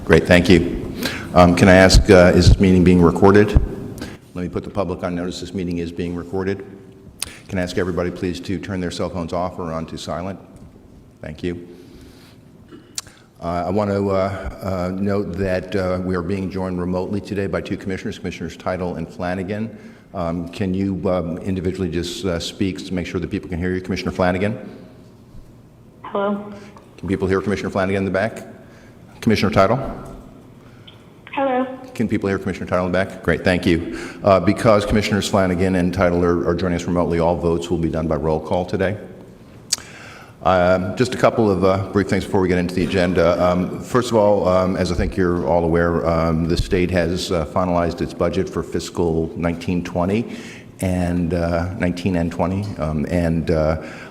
Great, thank you. Can I ask, is this meeting being recorded? Let me put the public on notice this meeting is being recorded. Can I ask everybody please to turn their cell phones off or on to silent? Thank you. I want to note that we are being joined remotely today by two commissioners, Commissioners Title and Flanagan. Can you individually just speak to make sure that people can hear you? Commissioner Flanagan? Hello? Can people hear Commissioner Flanagan in the back? Commissioner Title? Hello? Can people hear Commissioner Title in the back? Great, thank you. Because Commissioners Flanagan and Title are joining us remotely, all votes will be done by roll call today. Just a couple of brief things before we get into the agenda. First of all, as I think you're all aware, the state has finalized its budget for fiscal 1920 and 19 and 20.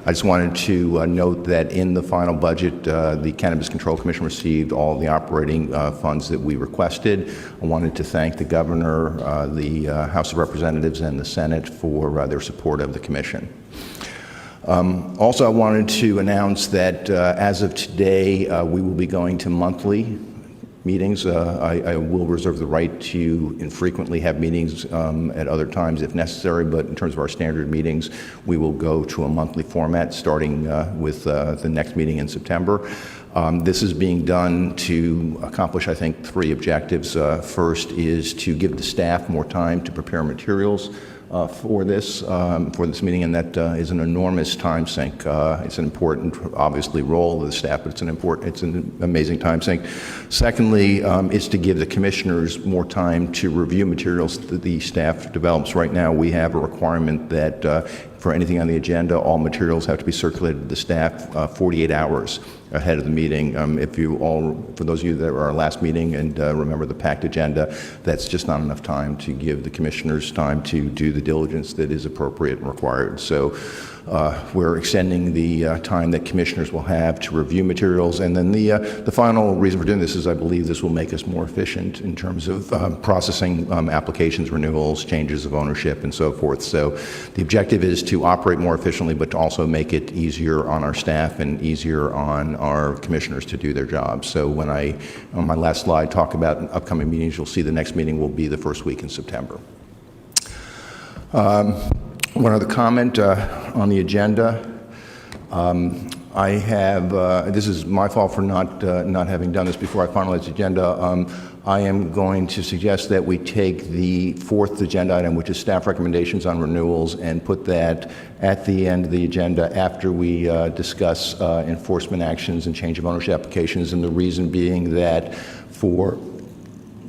I just wanted to note that in the final budget, the Cannabis Control Commission received all the operating funds that we requested. I wanted to thank the Governor, the House of Representatives, and the Senate for their support of the Commission. Also, I wanted to announce that as of today, we will be going to monthly meetings. I will reserve the right to infrequently have meetings at other times if necessary, but in terms of our standard meetings, we will go to a monthly format starting with the next meeting in September. This is being done to accomplish, I think, three objectives. First is to give the staff more time to prepare materials for this meeting, and that is an enormous time sink. It's an important, obviously, role of the staff, but it's an amazing time sink. Secondly, is to give the commissioners more time to review materials that the staff develops. Right now, we have a requirement that for anything on the agenda, all materials have to be circulated to the staff 48 hours ahead of the meeting. For those of you that were our last meeting and remember the packed agenda, that's just not enough time to give the commissioners time to do the diligence that is appropriate and required. So we're extending the time that commissioners will have to review materials. And then the final reason for doing this is I believe this will make us more efficient in terms of processing applications, renewals, changes of ownership, and so forth. So the objective is to operate more efficiently, but to also make it easier on our staff and easier on our commissioners to do their jobs. So when I, on my last slide, talk about upcoming meetings, you'll see the next meeting will be the first week in September. One other comment on the agenda. I have, this is my fault for not having done this before I finalized the agenda. I am going to suggest that we take the fourth agenda item, which is staff recommendations on renewals, and put that at the end of the agenda after we discuss enforcement actions and change of ownership applications, and the reason being that for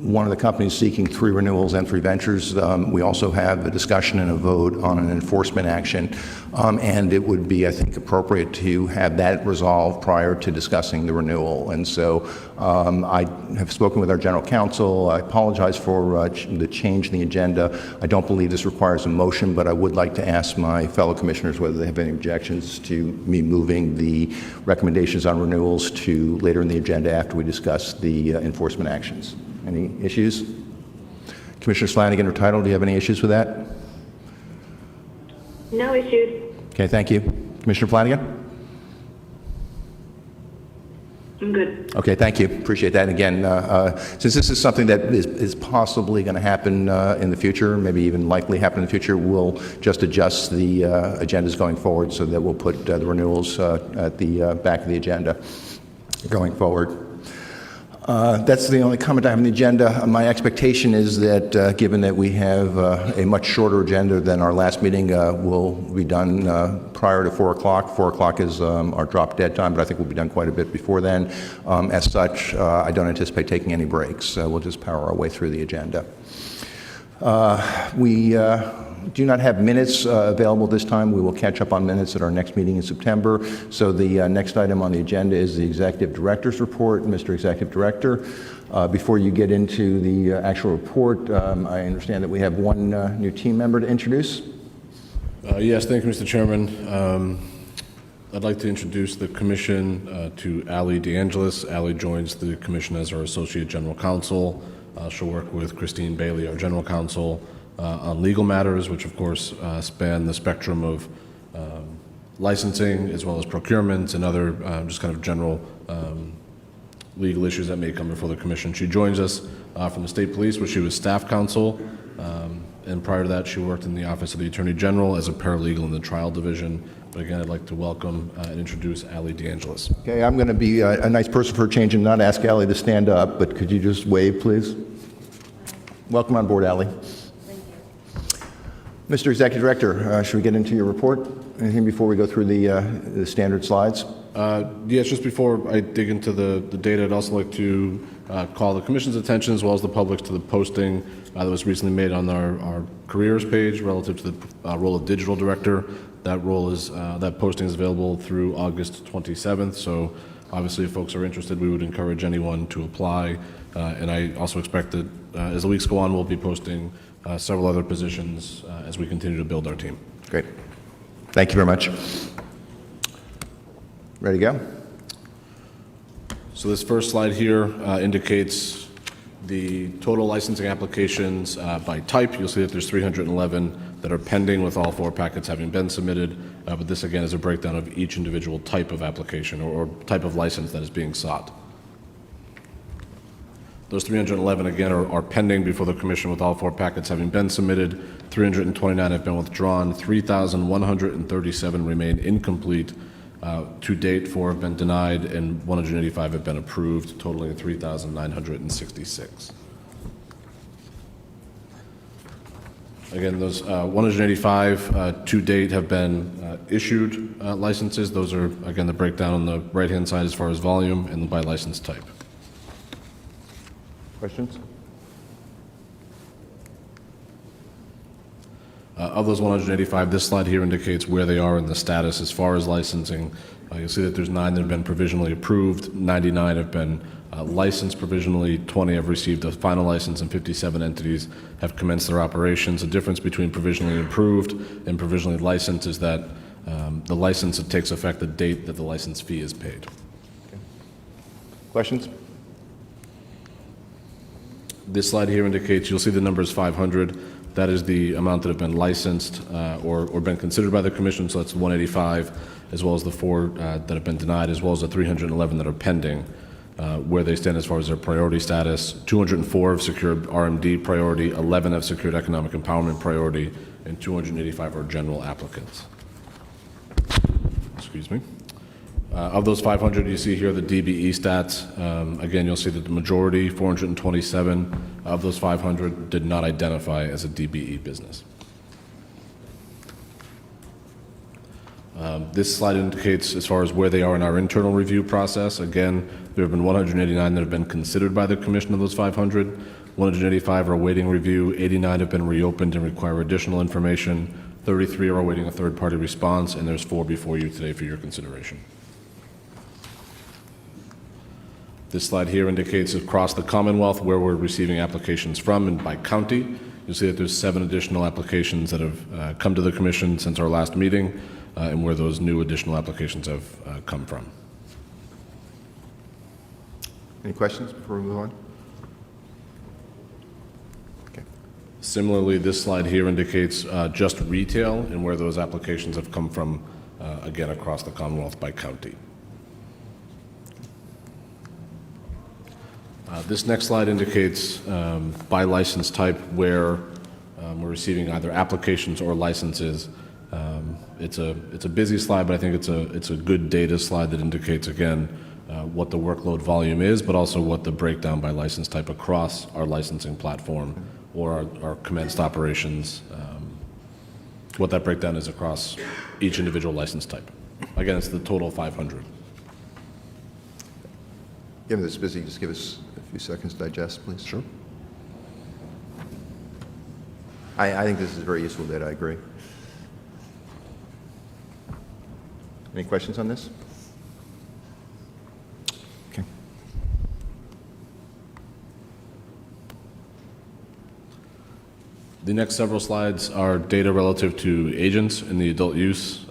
one of the companies seeking 3 renewals and 3 ventures, we also have a discussion and a vote on an enforcement action, and it would be, I think, appropriate to have that resolved prior to discussing the renewal. And so I have spoken with our general counsel. I apologize for the change in the agenda. I don't believe this requires a motion, but I would like to ask my fellow commissioners whether they have any objections to me moving the recommendations on renewals to later in the agenda after we discuss the enforcement actions. Any issues? Commissioner Flanagan or Title, do you have any issues with that? No issues. Okay, thank you. Commissioner Flanagan? I'm good. Okay, thank you. Appreciate that. Again, since this is something that is possibly going to happen in the future, maybe even likely happen in the future, we'll just adjust the agendas going forward so that we'll put the renewals at the back of the agenda going forward. That's the only comment I have on the agenda. My expectation is that given that we have a much shorter agenda than our last meeting, we'll be done prior to 4 o'clock. 4 o'clock is our drop dead time, but I think we'll be done quite a bit before then. As such, I don't anticipate taking any breaks. We'll just power our way through the agenda. We do not have minutes available this time. We will catch up on minutes at our next meeting in September. So the next item on the agenda is the Executive Director's Report. Mr. Executive Director, before you get into the actual report, I understand that we have one new team member to introduce. Yes, thank you, Mr. Chairman. I'd like to introduce the Commission to Ali DeAngelis. Ali joins the Commission as our Associate General Counsel. She'll work with Christine Bailey, our General Counsel, on legal matters, which of course span the spectrum of licensing as well as procurement and other just kind of general legal issues that may come before the commission. She joins us from the State Police, where she was staff counsel, and prior to that, she worked in the Office of the Attorney General as a paralegal in the trial division. But again, I'd like to welcome and introduce Ali DeAngelis. Okay, I'm going to be a nice person for a change and not ask Ally to stand up, but could you just wave, please? Welcome on board, Ally. Thank you. Mr. Executive Director, should we get into your report? Anything before we go through the standard slides? Yes, just before I dig into the data, I'd also like to call the Commission's attention, as well as the public's, to the posting that was recently made on our careers page relative to the role of Digital Director. That posting is available through August 27th, so obviously if folks are interested, we would encourage anyone to apply. And I also expect that as the weeks go on, we'll be posting several other positions as we continue to build our team. Great. Thank you very much. Ready to go? So this first slide here indicates the total licensing applications by type. You'll see that there's 311 that are pending, with all 4 packets having been submitted. But this, again, is a breakdown of each individual type of application or type of license that is being sought. Those 311, again, are pending before the Commission, with all 4 packets having been submitted. 329 have been withdrawn. 3,137 remain incomplete. To date, 4 have been denied, and 185 have been approved, totaling 3,966. Again, those 185 to date have been issued licenses. Those are, again, the breakdown on the right-hand side as far as volume and by license type. Questions? Of those 185, this slide here indicates where they are in the status as far as licensing. You'll see that there's 9 that have been provisionally approved, 99 have been licensed provisionally, 20 have received a final license, and 57 entities have commenced their operations. The difference between provisionally approved and provisionally licensed is that the license, it takes effect the date that the license fee is paid. Okay. Questions? This slide here indicates, you'll see the number is 500. That is the amount that have been licensed or been considered by the Commission, so that's 185, as well as the 4 that have been denied, as well as the 311 that are pending, where they stand as far as their priority status. 204 have secured RMD priority, 11 have secured economic empowerment priority, and 285 are general applicants. Excuse me. Of those 500, you see here the DBE stats. Again, you'll see that the majority, 427 of those 500, did not identify as a DBE business. This slide indicates as far as where they are in our internal review process. Again, there have been 189 that have been considered by the Commission of those 500. 185 are awaiting review. 89 have been reopened and require additional information. 33 are awaiting a third-party response, and there's 4 before you today for your consideration. This slide here indicates across the Commonwealth where we're receiving applications from, and by county. You'll see that there's 7 additional applications that have come to the Commission since our last meeting, and where those new additional applications have come from. Any questions before we move on? Okay. Similarly, this slide here indicates just retail and where those applications have come from, again, across the Commonwealth by county. This next slide indicates by license type where we're receiving either applications or licenses. It's a busy slide, but I think it's a good data slide that indicates, again, what the workload volume is, but also what the breakdown by license type across our licensing platform or our commenced operations, what that breakdown is across each individual license type. Again, it's the total 500. Given this busy, just give us a few seconds to digest, please. Sure. I think this is very useful data. I agree. Any questions on this? Okay. The next several slides are data relative to agents in the adult use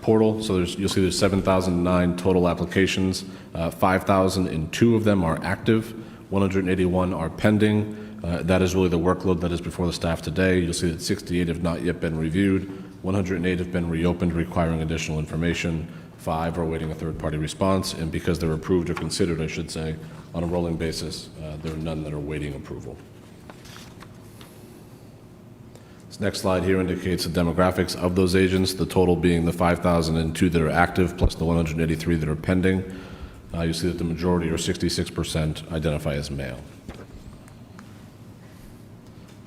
portal. So you'll see there's 7,009 total applications. 5,002 of them are active. 181 are pending. That is really the workload that is before the staff today. You'll see that 68 have not yet been reviewed. 108 have been reopened requiring additional information. 5 are awaiting a third-party response, and because they're approved or considered, I should say, on a rolling basis, there are none that are awaiting approval. This next slide here indicates the demographics of those agents, the total being the 5,002 that are active plus the 183 that are pending. You see that the majority, or 66%, identify as male.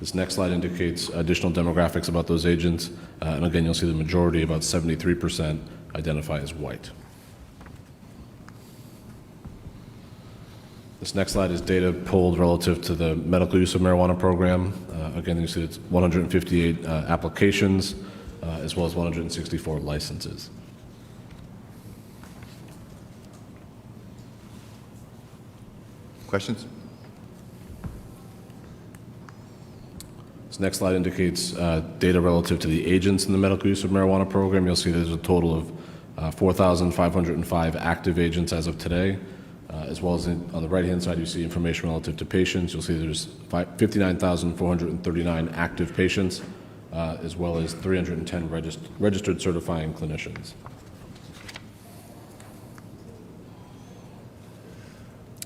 This next slide indicates additional demographics about those agents, and again, you'll see the majority, about 73%, identify as white. This next slide is data pulled relative to the medical use of marijuana program. Again, you see it's 158 applications, as well as 164 licenses. Questions? This next slide indicates data relative to the agents in the medical use of marijuana program. You'll see there's a total of 4,505 active agents as of today, as well as on the right-hand side, you see information relative to patients. You'll see there's 59,439 active patients, as well as 310 registered certifying clinicians.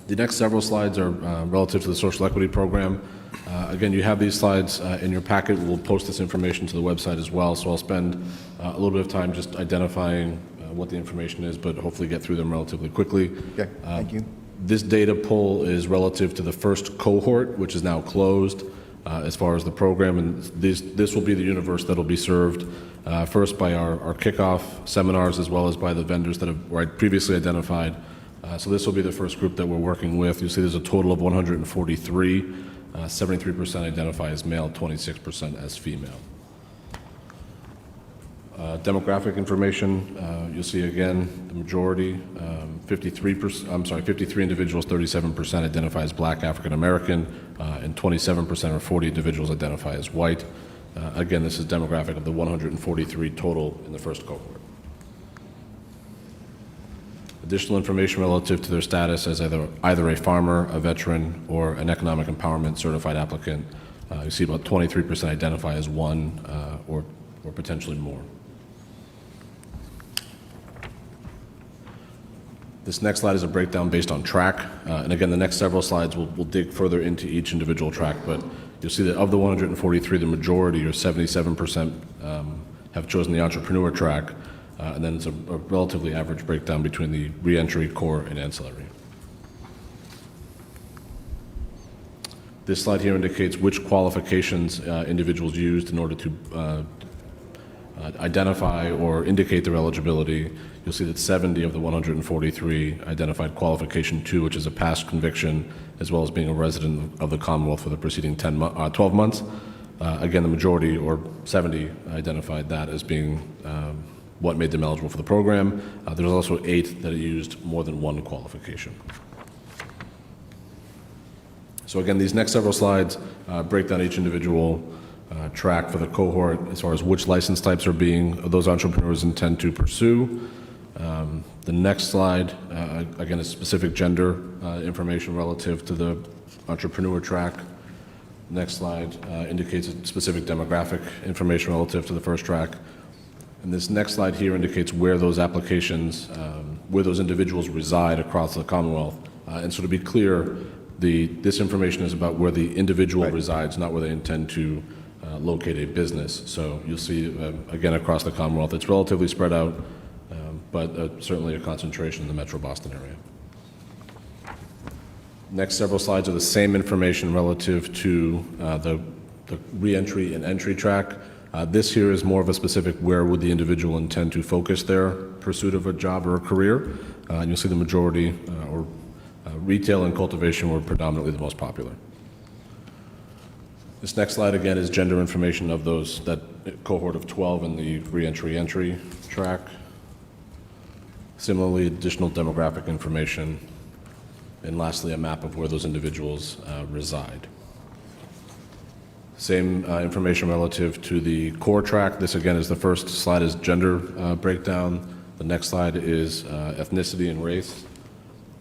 The next several slides are relative to the social equity program. Again, you have these slides in your packet. We'll post this information to the website as well, so I'll spend a little bit of time just identifying what the information is, but hopefully get through them relatively quickly. Okay, thank you. This data pull is relative to the first cohort, which is now closed as far as the program, and this will be the universe that will be served first by our kickoff seminars, as well as by the vendors that were previously identified. So this will be the first group that we're working with. You'll see there's a total of 143. 73% identify as male, 26% as female. Demographic information, you'll see again the majority, 53 individuals, 37% identify as Black African American, and 27% or 40 individuals identify as white. Again, this is demographic of the 143 total in the first cohort. Additional information relative to their status as either a farmer, a veteran, or an economic empowerment certified applicant. You see about 23% identify as one or potentially more. This next slide is a breakdown based on track. And again, the next several slides will dig further into each individual track, but you'll see that of the 143, the majority, or 77%, have chosen the entrepreneur track. And then it's a relatively average breakdown between the reentry, core, and ancillary. This slide here indicates which qualifications individuals used in order to identify or indicate their eligibility. You'll see that 70 of the 143 identified qualification 2, which is a past conviction, as well as being a resident of the Commonwealth for the preceding 12 months. Again, the majority, or 70, identified that as being what made them eligible for the program. There's also 8 that used more than one qualification. So again, these next several slides break down each individual track for the cohort as far as which license types are being those entrepreneurs intend to pursue. The next slide, again, is specific gender information relative to the entrepreneur track. Next slide indicates a specific demographic information relative to the first track. And this next slide here indicates where those applications, where those individuals reside across the Commonwealth. And so to be clear, this information is about where the individual resides, not where they intend to locate a business. So you'll see, again, across the Commonwealth, it's relatively spread out, but certainly a concentration in the Metro Boston area. Next several slides are the same information relative to the reentry and entry track. This here is more of a specific where would the individual intend to focus their pursuit of a job or a career. And you'll see the majority, or retail and cultivation were predominantly the most popular. This next slide again is gender information of that cohort of 12 in the reentry track. Similarly, additional demographic information. And lastly, a map of where those individuals reside. Same information relative to the core track. This again is the first slide is gender breakdown. The next slide is ethnicity and race.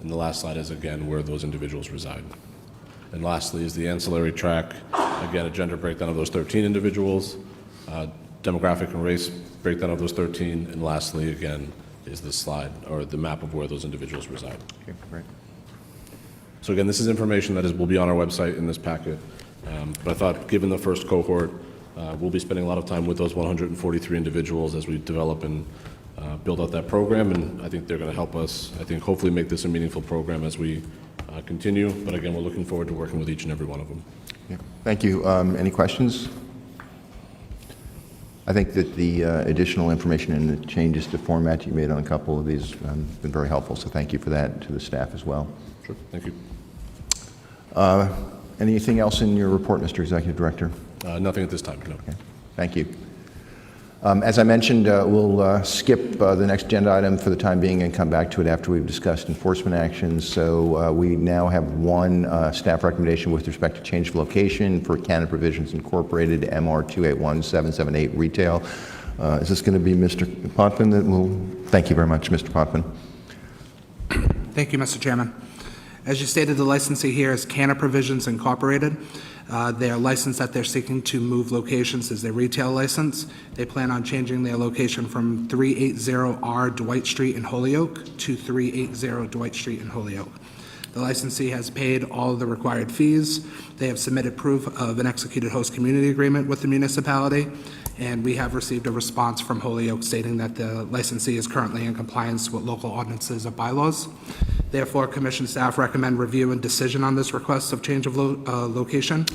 And the last slide is again where those individuals reside. And lastly is the ancillary track. Again, a gender breakdown of those 13 individuals, demographic and race breakdown of those 13, and lastly again is the slide or the map of where those individuals reside. Okay, great. So again, this is information that will be on our website in this packet. But I thought, given the first cohort, we'll be spending a lot of time with those 143 individuals as we develop and build out that program. And I think they're going to help us, I think, hopefully make this a meaningful program as we continue. But again, we're looking forward to working with each and every one of them. Yeah. Thank you. Any questions? I think that the additional information and the changes to format you made on a couple of these have been very helpful, so thank you for that, to the staff as well. Sure. Thank you. Anything else in your report, Mr. Executive Director? Nothing at this time, no. Okay. Thank you. As I mentioned, we'll skip the next agenda item for the time being and come back to it after we've discussed enforcement actions. So we now have one staff recommendation with respect to change of location for Cannabis Provisions Incorporated, MR 281778 Retail. Is this going to be Mr. Potvin that will? Thank you very much, Mr. Potvin. Thank you, Mr. Chairman. As you stated, the licensee here is Cannabis Provisions Incorporated. Their license that they're seeking to move locations is their retail license. They plan on changing their location from 380R Dwight Street in Holyoke to 380 Dwight Street in Holyoke. The licensee has paid all of the required fees. They have submitted proof of an executed host community agreement with the municipality, and we have received a response from Holyoke stating that the licensee is currently in compliance with local ordinances or bylaws. Therefore, Commission staff recommend review and decision on this request of change of location,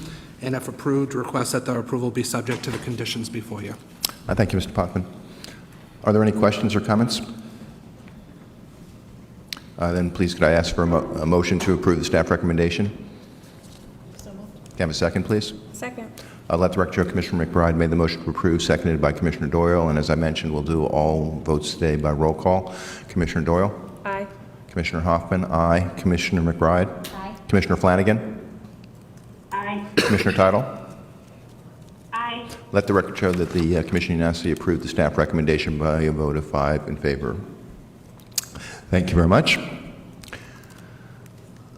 and if approved, request that the approval be subject to the conditions before you. Thank you, Mr. Potvin. Are there any questions or comments? Then please could I ask for a motion to approve the staff recommendation? So moved. Can I have a second, please? Second. Let the record show Commissioner McBride made the motion to approve, seconded by Commissioner Doyle. And as I mentioned, we'll do all votes today by roll call. Commissioner Doyle? Aye. Commissioner Hoffman? Aye. Commissioner McBride? Aye. Commissioner Flanagan? Aye. Commissioner Tittle? Aye. Let the record show that the Commission unanimously approved the staff recommendation by a vote of 5 in favor. Thank you very much.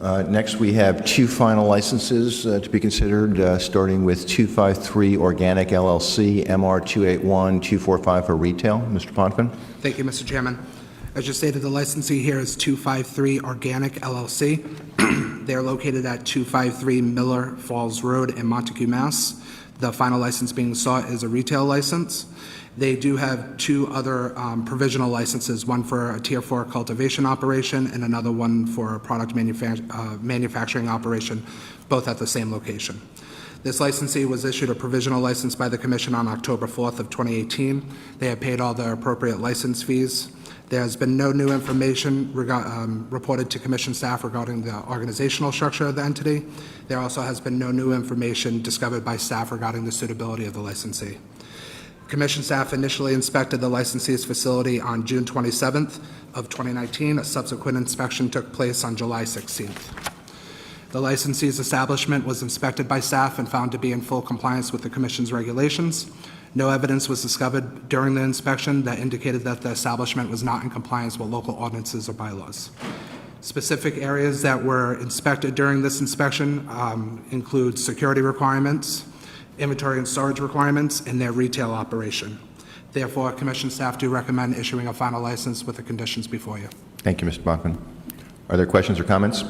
Next, we have two final licenses to be considered, starting with 253 Organic LLC, MR 281245 for retail. Mr. Potvin? Thank you, Mr. Chairman. As you stated, the licensee here is 253 Organic LLC. They are located at 253 Miller Falls Road in Montague, Mass. The final license being sought is a retail license. They do have two other provisional licenses, one for a Tier 4 cultivation operation and another one for a product manufacturing operation, both at the same location. This licensee was issued a provisional license by the Commission on October 4th of 2018. They have paid all the appropriate license fees. There has been no new information reported to Commission staff regarding the organizational structure of the entity. There also has been no new information discovered by staff regarding the suitability of the licensee. Commission staff initially inspected the licensee's facility on June 27th of 2019. A subsequent inspection took place on July 16th. The licensee's establishment was inspected by staff and found to be in full compliance with the Commission's regulations. No evidence was discovered during the inspection that indicated that the establishment was not in compliance with local ordinances or bylaws. Specific areas that were inspected during this inspection include security requirements, inventory and storage requirements, and their retail operation. Therefore, Commission staff do recommend issuing a final license with the conditions before you. Thank you, Mr. Bachman. Are there questions or comments?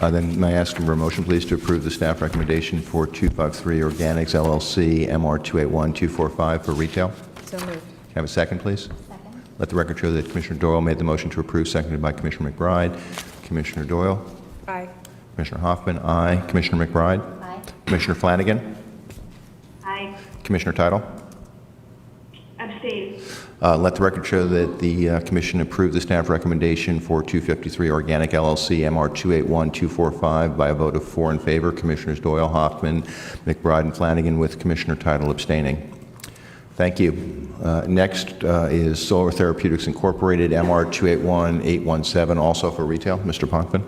Then may I ask for a motion, please, to approve the staff recommendation for 253 Organics LLC, MR 281245 for retail? So moved. Can I have a second, please? Second. Let the record show that Commissioner Doyle made the motion to approve, seconded by Commissioner McBride. Commissioner Doyle? Aye. Commissioner Hoffman? Aye. Commissioner McBride? Aye. Commissioner Flanagan? Aye. Commissioner Tittle? Abstain. Let the record show that the Commission approved the staff recommendation for 253 Organic LLC, MR 281245 by a vote of 4 in favor. Commissioners Doyle, Hoffman, McBride, and Flanagan, with Commissioner Tittle abstaining. Thank you. Next is Solar Therapeutics Incorporated, MR 281817, also for retail. Mr. Potvin.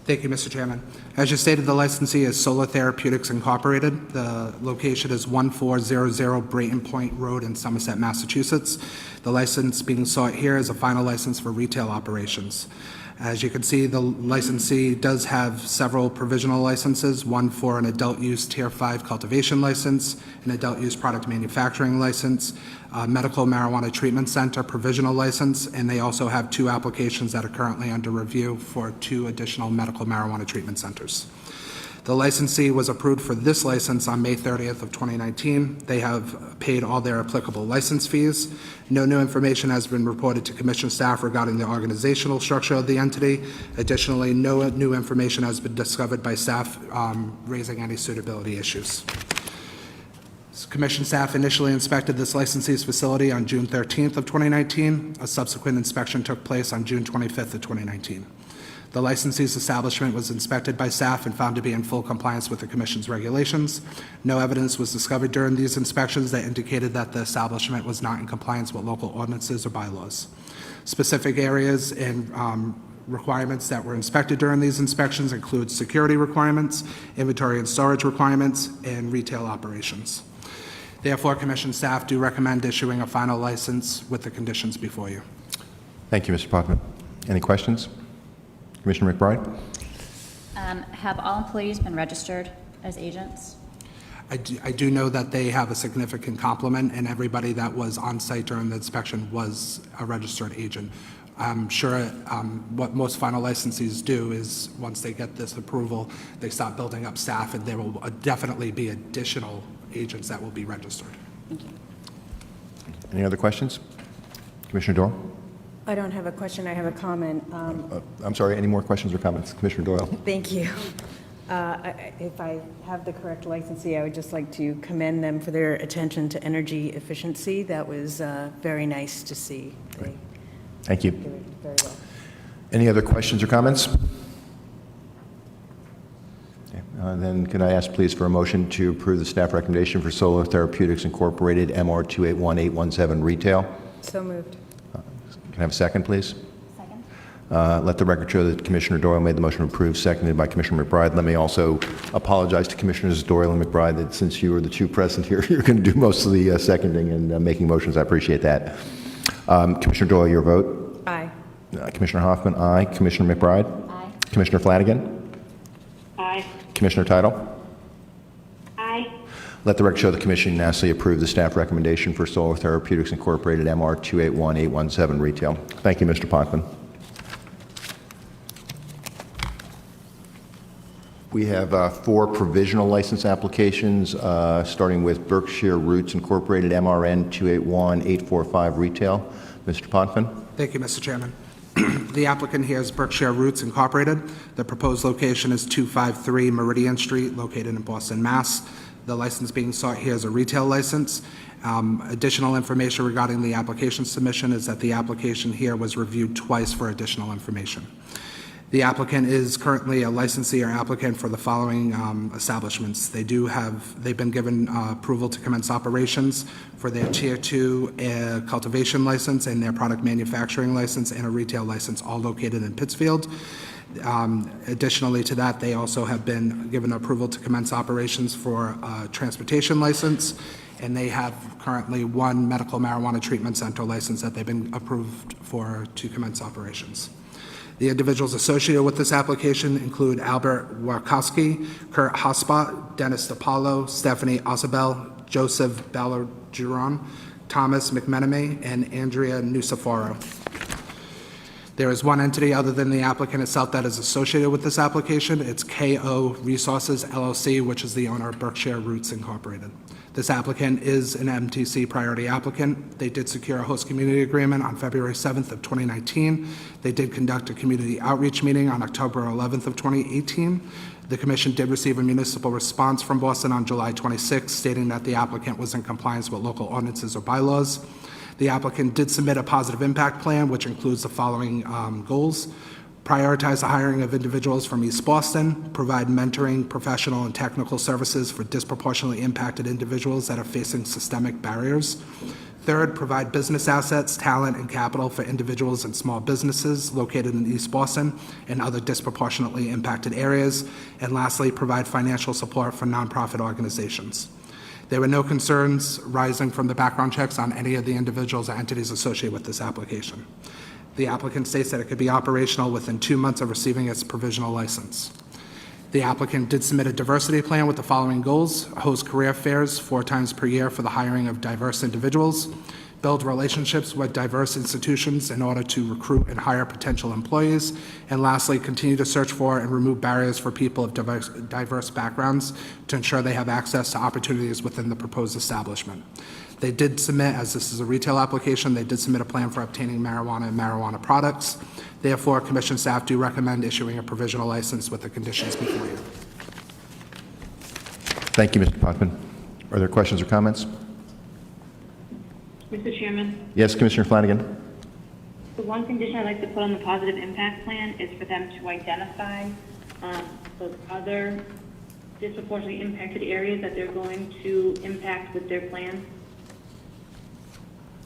Thank you, Mr. Chairman. As you stated, the licensee is Solar Therapeutics Incorporated. The location is 1400 Brayton Point Road in Somerset, Massachusetts. The license being sought here is a final license for retail operations. As you can see, the licensee does have several provisional licenses, one for an adult use Tier 5 cultivation license, an adult use product manufacturing license, a medical marijuana treatment center provisional license, and they also have 2 applications that are currently under review for 2 additional medical marijuana treatment centers. The licensee was approved for this license on May 30th of 2019. They have paid all their applicable license fees. No new information has been reported to Commission staff regarding the organizational structure of the entity. Additionally, no new information has been discovered by staff raising any suitability issues. Commission staff initially inspected this licensee's facility on June 13th of 2019. A subsequent inspection took place on June 25th of 2019. The licensee's establishment was inspected by staff and found to be in full compliance with the Commission's regulations. No evidence was discovered during these inspections that indicated that the establishment was not in compliance with local ordinances or bylaws. Specific areas and requirements that were inspected during these inspections include security requirements, inventory and storage requirements, and retail operations. Therefore, Commission staff do recommend issuing a final license with the conditions before you. Thank you, Mr. Potvin. Any questions? Commissioner McBride? Have all employees been registered as agents? I do know that they have a significant complement, and everybody that was on site during the inspection was a registered agent. I'm sure what most final licensees do is once they get this approval, they start building up staff, and there will definitely be additional agents that will be registered. Thank you. Any other questions? Commissioner Doyle? I don't have a question, I have a comment. I'm sorry, any more questions or comments? Commissioner Doyle? Thank you. If I have the correct licensee, I would just like to commend them for their attention to energy efficiency. That was very nice to see. Thank you. They did very well. Any other questions or comments? Okay, then could I ask please for a motion to approve the staff recommendation for Solar Therapeutics Incorporated MR 281817 retail? So moved. Can I have a second, please? Second. Let the record show that Commissioner Doyle made the motion to approve, seconded by Commissioner McBride. Let me also apologize to Commissioners Doyle and McBride that since you are the 2 present here, you're going to do most of the seconding and making motions. I appreciate that. Commissioner Doyle, your vote? Aye. Commissioner Hoffman, aye. Commissioner McBride? Aye. Commissioner Flanagan? Aye. Commissioner Title? Aye. Let the record show the Commission unanimously approved the staff recommendation for Solar Therapeutics Incorporated MR 281817 retail. Thank you, Mr. Potvin. We have 4 provisional license applications, starting with Berkshire Roots Incorporated MRN 281845 retail. Mr. Potvin. Thank you, Mr. Chairman. The applicant here is Berkshire Roots Incorporated. The proposed location is 253 Meridian Street, located in Boston, Mass. The license being sought here is a retail license. Additional information regarding the application submission is that the application here was reviewed twice for additional information. The applicant is currently a licensee or applicant for the following establishments. They've been given approval to commence operations for their Tier 2 cultivation license and their product manufacturing license and a retail license, all located in Pittsfield. Additionally to that, they also have been given approval to commence operations for a transportation license, and they have currently 1 medical marijuana treatment center license that they've been approved for to commence operations. The individuals associated with this application include Albert Warkowski, Kurt Hospot, Dennis DiPaolo, Stephanie Osabel, Joseph Ballajuron, Thomas McMenemy, and Andrea Nusaforo. There is 1 entity other than the applicant itself that is associated with this application. It's KO Resources LLC, which is the owner of Berkshire Roots Incorporated. This applicant is an MTC priority applicant. They did secure a host community agreement on February 7th of 2019. They did conduct a community outreach meeting on October 11th of 2018. The Commission did receive a municipal response from Boston on July 26th stating that the applicant was in compliance with local ordinances or bylaws. The applicant did submit a positive impact plan, which includes the following goals: prioritize the hiring of individuals from East Boston, provide mentoring, professional, and technical services for disproportionately impacted individuals that are facing systemic barriers, Third, provide business assets, talent, and capital for individuals and small businesses located in East Boston and other disproportionately impacted areas. And lastly, provide financial support for nonprofit organizations. There were no concerns rising from the background checks on any of the individuals or entities associated with this application. The applicant states that it could be operational within 2 months of receiving its provisional license. The applicant did submit a diversity plan with the following goals: host career fairs 4 times per year for the hiring of diverse individuals, build relationships with diverse institutions in order to recruit and hire potential employees, and lastly, continue to search for and remove barriers for people of diverse backgrounds to ensure they have access to opportunities within the proposed establishment. They did submit, as this is a retail application, they did submit a plan for obtaining marijuana and marijuana products. Therefore, Commission staff do recommend issuing a provisional license with the conditions before you. Thank you, Mr. Potvin. Are there questions or comments? Mr. Chairman, Yes, Commissioner Flanagan. the one condition I'd like to put on the positive impact plan is for them to identify those other disproportionately impacted areas that they're going to impact with their plan.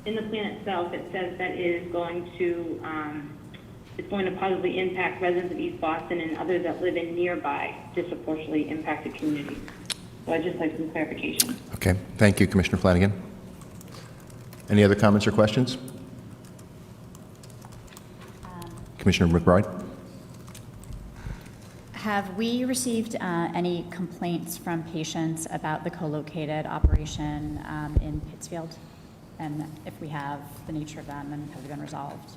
In the plan itself, it says that it is going to, it's going to positively impact residents of East Boston and others that live in nearby disproportionately impacted communities. So I'd just like some clarification. Okay, thank you, Commissioner Flanagan. Any other comments or questions? Commissioner McBride? Have we received any complaints from patients about the co-located operation in Pittsfield? And if we have, the nature of them, and have they been resolved?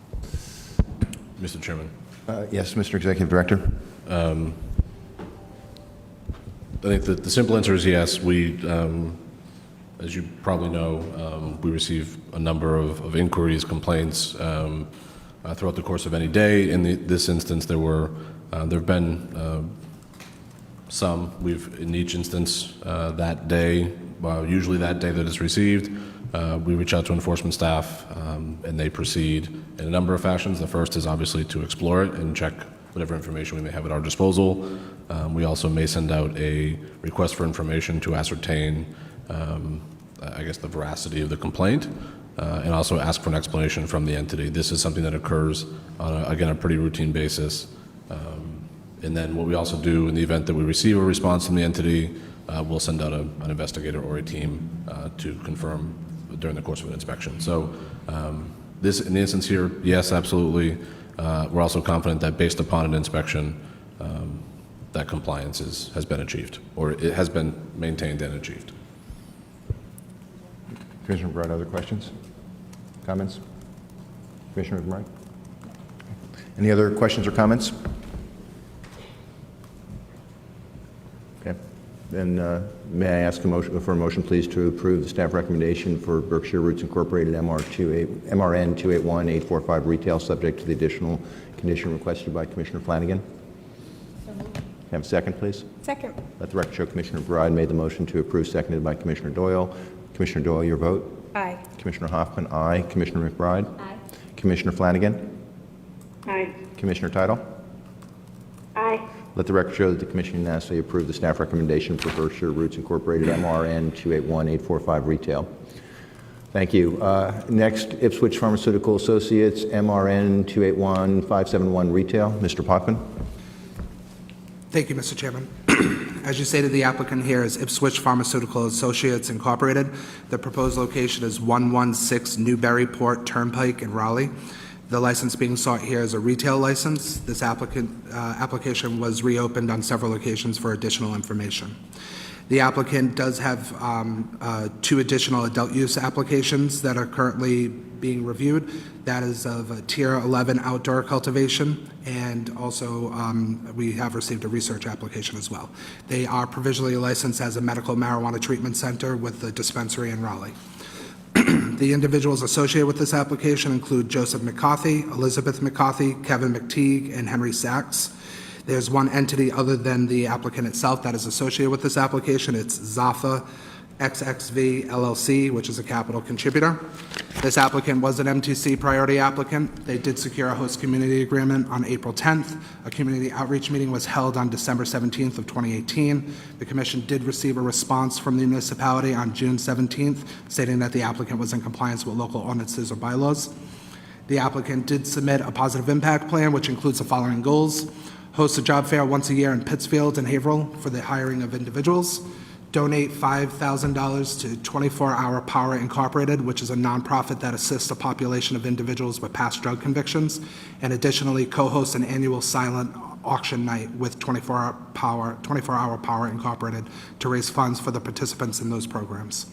Mr. Chairman. Yes, Mr. Executive Director. I think that the simple answer is yes. We, as you probably know, we receive a number of inquiries, complaints throughout the course of any day. In this instance, there have been some. In each instance that day, usually that day that it's received, we reach out to enforcement staff, and they proceed in a number of fashions. The first is obviously to explore it and check whatever information we may have at our disposal. We also may send out a request for information to ascertain, I guess, the veracity of the complaint, and also ask for an explanation from the entity. This is something that occurs on, again, a pretty routine basis. And then what we also do in the event that we receive a response from the entity, we'll send out an investigator or a team to confirm during the course of an inspection. So this, in the instance here, yes, absolutely. We're also confident that based upon an inspection, that compliance has been achieved, or it has been maintained and achieved. Commissioner McBride, other questions? Comments? Commissioner McBride? Any other questions or comments? Okay. Then may I ask for a motion, please, to approve the staff recommendation for Berkshire Roots Incorporated MRN 281845 retail, subject to the additional condition requested by Commissioner Flanagan? Can I have a second, please? Second. Let the record show Commissioner Bride made the motion to approve, seconded by Commissioner Doyle. Commissioner Doyle, your vote? Aye. Commissioner Hoffman, aye. Commissioner McBride? Aye. Commissioner Flanagan? Aye. Commissioner Teitel? Aye. Let the record show that the Commission unanimously approved the staff recommendation for Berkshire Roots Incorporated MRN 281845 retail. Thank you. Next, Ipswich Pharmaceutical Associates MRN 281571 retail. Mr. Potvin? Thank you, Mr. Chairman. As you stated, the applicant here is Ipswich Pharmaceutical Associates Incorporated. The proposed location is 116 Newburyport Turnpike in Raleigh. The license being sought here is a retail license. This application was reopened on several occasions for additional information. The applicant does have 2 additional adult use applications that are currently being reviewed. That is of a Tier 11 outdoor cultivation, and also we have received a research application as well. They are provisionally licensed as a medical marijuana treatment center with a dispensary in Raleigh. The individuals associated with this application include Joseph McCarthy, Elizabeth McCarthy, Kevin McTeague, and Henry Sachs. There's one entity other than the applicant itself that is associated with this application. It's Zafa XXV LLC, which is a capital contributor. This applicant was an MTC priority applicant. They did secure a host community agreement on April 10th. A community outreach meeting was held on December 17th of 2018. The commission did receive a response from the municipality on June 17th, stating that the applicant was in compliance with local ordinances or bylaws. The applicant did submit a positive impact plan, which includes the following goals: host a job fair once a year in Pittsfield and Haverhill for the hiring of individuals, donate $5,000 to 24 Hour Power Incorporated, which is a nonprofit that assists a population of individuals with past drug convictions, and additionally co-host an annual silent auction night with 24 Hour Power Incorporated to raise funds for the participants in those programs.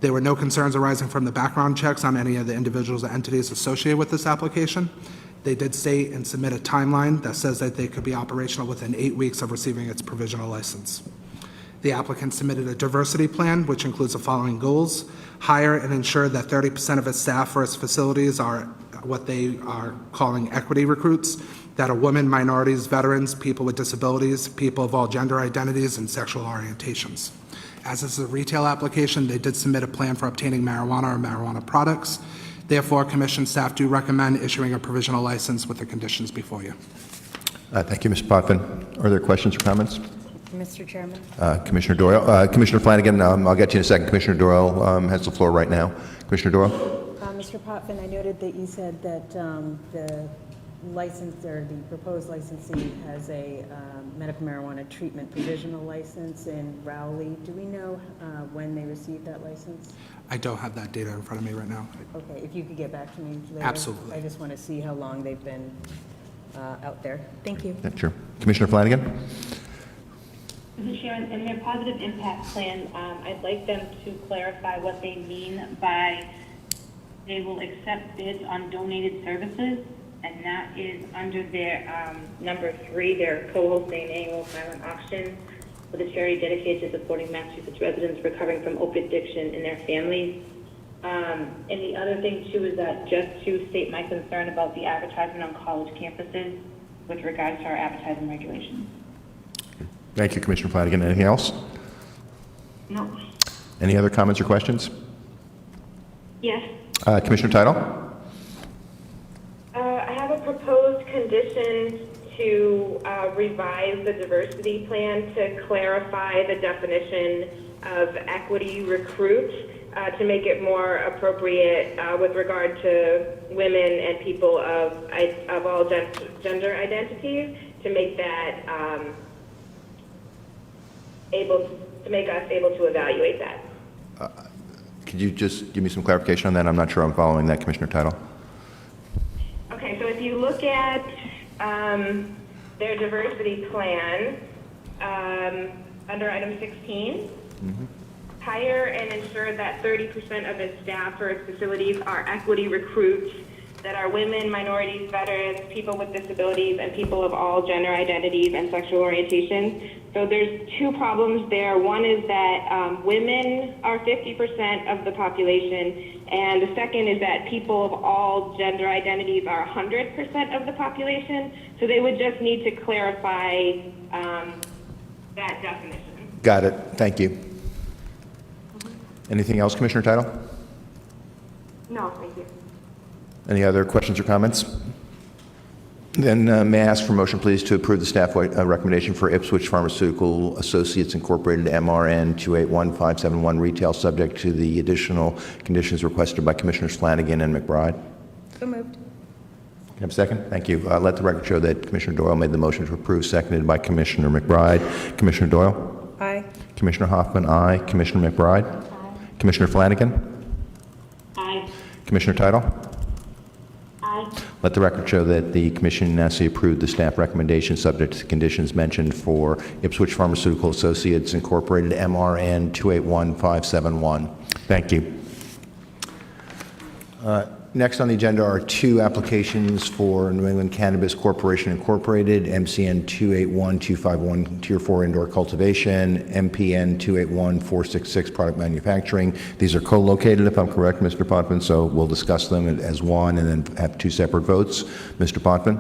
There were no concerns arising from the background checks on any of the individuals or entities associated with this application. They did state and submit a timeline that says that they could be operational within 8 weeks of receiving its provisional license. The applicant submitted a diversity plan, which includes the following goals: hire and ensure that 30% of its staff for its facilities are what they are calling equity recruits, that are women, minorities, veterans, people with disabilities, people of all gender identities and sexual orientations. As this is a retail application, they did submit a plan for obtaining marijuana or marijuana products. Therefore, commission staff do recommend issuing a provisional license with the conditions before you. Thank you, Mr. Potvin. Are there questions or comments? Mr. Chairman? Commissioner Doyle. Commissioner Flanagan, I'll get to you in a second. Commissioner Doyle has the floor right now. Commissioner Doyle? Mr. Potvin, I noted that you said that the license, or the proposed licensee has a medical marijuana treatment provisional license in Rowley. Do we know when they received that license? I don't have that data in front of me right now. Okay, if you could get back to me later. Absolutely. I just want to see how long they've been out there. Thank you. Yeah, sure. Commissioner Flanagan? Mr. Chair, in their positive impact plan, I'd like them to clarify what they mean by they will accept bids on donated services, and that is under their number 3, their co-hosting an annual silent auction with a charity dedicated to supporting Massachusetts residents recovering from opiate addiction and their families. And the other thing too is that just to state my concern about the advertisement on college campuses with regards to our advertising regulations. Thank you, Commissioner Flanagan. Anything else? No. Any other comments or questions? Yes. Commissioner Title? I have a proposed condition to revise the diversity plan to clarify the definition of equity recruit to make it more appropriate with regard to women and people of all gender identities, to make that make us able to evaluate that. Could you just give me some clarification on that? I'm not sure I'm following that, Commissioner Title. Okay, so if you look at their diversity plan under item 16, hire and ensure that 30% of its staff or its facilities are equity recruits that are women, minorities, veterans, people with disabilities, and people of all gender identities and sexual orientations. So there's 2 problems there. One is that women are 50% of the population, and the second is that people of all gender identities are 100% of the population. So they would just need to clarify that definition. Got it. Thank you. Anything else, Commissioner Title? No, thank you. Any other questions or comments? Then may I ask for a motion, please, to approve the staff recommendation for Ipswich Pharmaceutical Associates Incorporated MRN 281571 retail, subject to the additional conditions requested by Commissioners Flanagan and McBride? So moved. Can I have a second? Thank you. Let the record show that Commissioner Doyle made the motion to approve, seconded by Commissioner McBride. Commissioner Doyle? Aye. Commissioner Hoffman, aye. Commissioner McBride? Aye. Commissioner Flanagan? Aye. Commissioner Title? Aye. Let the record show that the Commission unanimously approved the staff recommendation subject to the conditions mentioned for Ipswich Pharmaceutical Associates Incorporated MRN 281571. Thank you. Next on the agenda are 2 applications for New England Cannabis Corporation Incorporated, MCN 281251, Tier 4 Indoor Cultivation, MPN 281466, Product Manufacturing. These are co-located, if I'm correct, Mr. Potvin, so we'll discuss them as one and then have 2 separate votes. Mr. Potvin?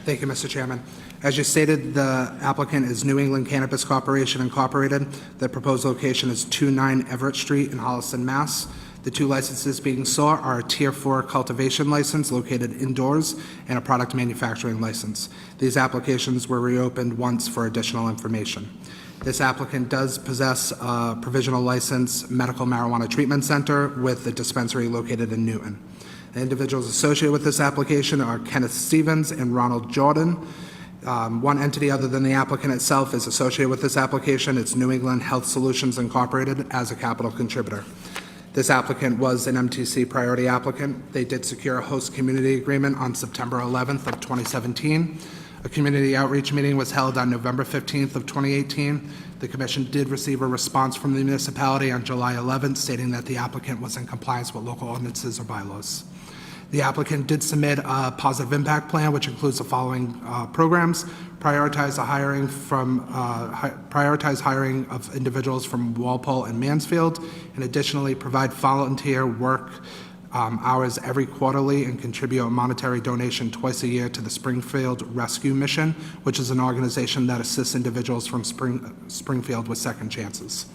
Thank you, Mr. Chairman. As you stated, the applicant is New England Cannabis Corporation Incorporated. The proposed location is 29 Everett Street in Holliston, Mass. The two licenses being sought are a Tier 4 cultivation license located indoors and a product manufacturing license. These applications were reopened once for additional information. This applicant does possess a provisional license medical marijuana treatment center with a dispensary located in Newton. The individuals associated with this application are Kenneth Stevens and Ronald Jordan. One entity other than the applicant itself is associated with this application. It's New England Health Solutions Incorporated as a capital contributor. This applicant was an MTC priority applicant. They did secure a host community agreement on September 11th of 2017. A community outreach meeting was held on November 15th of 2018. The commission did receive a response from the municipality on July 11th stating that the applicant was in compliance with local ordinances or bylaws. The applicant did submit a positive impact plan, which includes the following programs: prioritize hiring of individuals from Walpole and Mansfield, and additionally provide volunteer work hours every quarterly and contribute a monetary donation twice a year to the Springfield Rescue Mission, which is an organization that assists individuals from Springfield with second chances.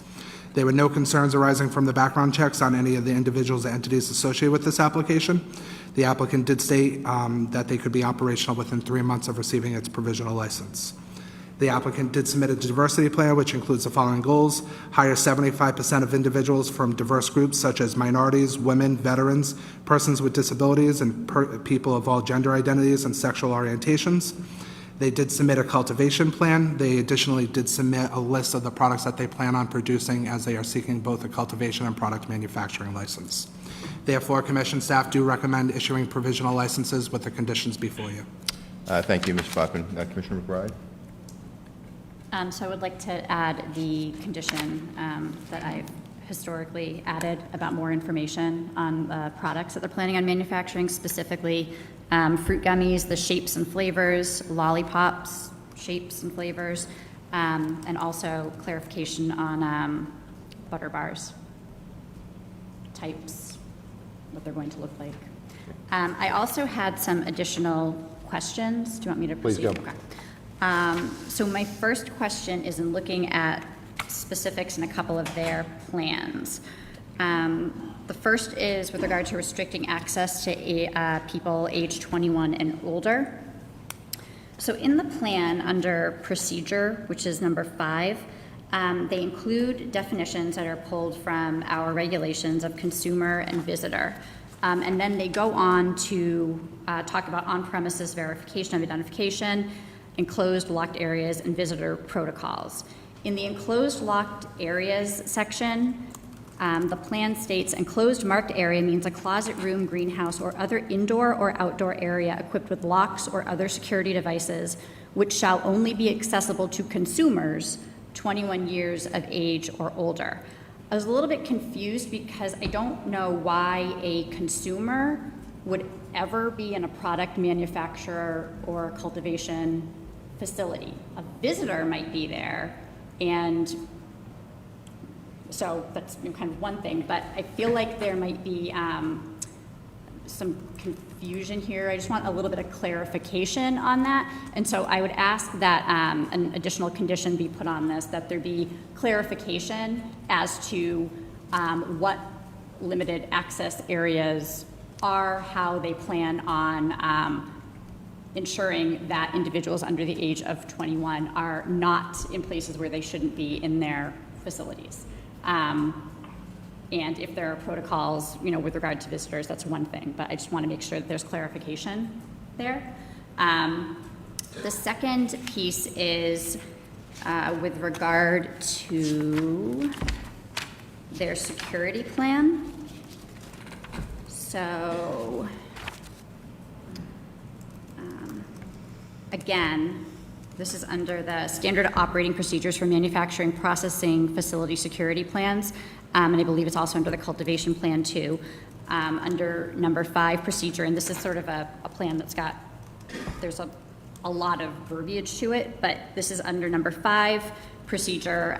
There were no concerns arising from the background checks on any of the individuals or entities associated with this application. The applicant did state that they could be operational within 3 months of receiving its provisional license. The applicant did submit a diversity plan, which includes the following goals: hire 75% of individuals from diverse groups such as minorities, women, veterans, persons with disabilities, and people of all gender identities and sexual orientations. They did submit a cultivation plan. They additionally did submit a list of the products that they plan on producing, as they are seeking both a cultivation and product manufacturing license. Therefore, Commission staff do recommend issuing provisional licenses with the conditions before you. Thank you, Mr. Bachman. Commissioner McBride? So I would like to add the condition that I've historically added about more information on the products that they're planning on manufacturing, specifically fruit gummies, the shapes and flavors, lollipops, shapes and flavors, and also clarification on butter bars, types, what they're going to look like. I also had some additional questions. Do you want me to proceed? Please go. Okay. So my first question is in looking at specifics in a couple of their plans. The first is with regard to restricting access to people age 21 and older. So in the plan under procedure, which is number 5, they include definitions that are pulled from our regulations of consumer and visitor. And then they go on to talk about on-premises verification of identification, enclosed locked areas, and visitor protocols. In the enclosed locked areas section, the plan states enclosed marked area means a closet, room, greenhouse, or other indoor or outdoor area equipped with locks or other security devices, which shall only be accessible to consumers 21 years of age or older. I was a little bit confused because I don't know why a consumer would ever be in a product manufacturer or cultivation facility. A visitor might be there, and so that's kind of one thing, but I feel like there might be some confusion here. I just want a little bit of clarification on that, and so I would ask that an additional condition be put on this, that there be clarification as to what limited access areas are, how they plan on ensuring that individuals under the age of 21 are not in places where they shouldn't be in their facilities. And if there are protocols, with regard to visitors, that's one thing, but I just want to make sure that there's clarification there. The second piece is with regard to their security plan. So, again, this is under the standard operating procedures for manufacturing processing facility security plans, and I believe it's also under the cultivation plan too. Under number 5 procedure, and this is sort of a plan that's got, there's a lot of verbiage to it, but this is under number 5 procedure.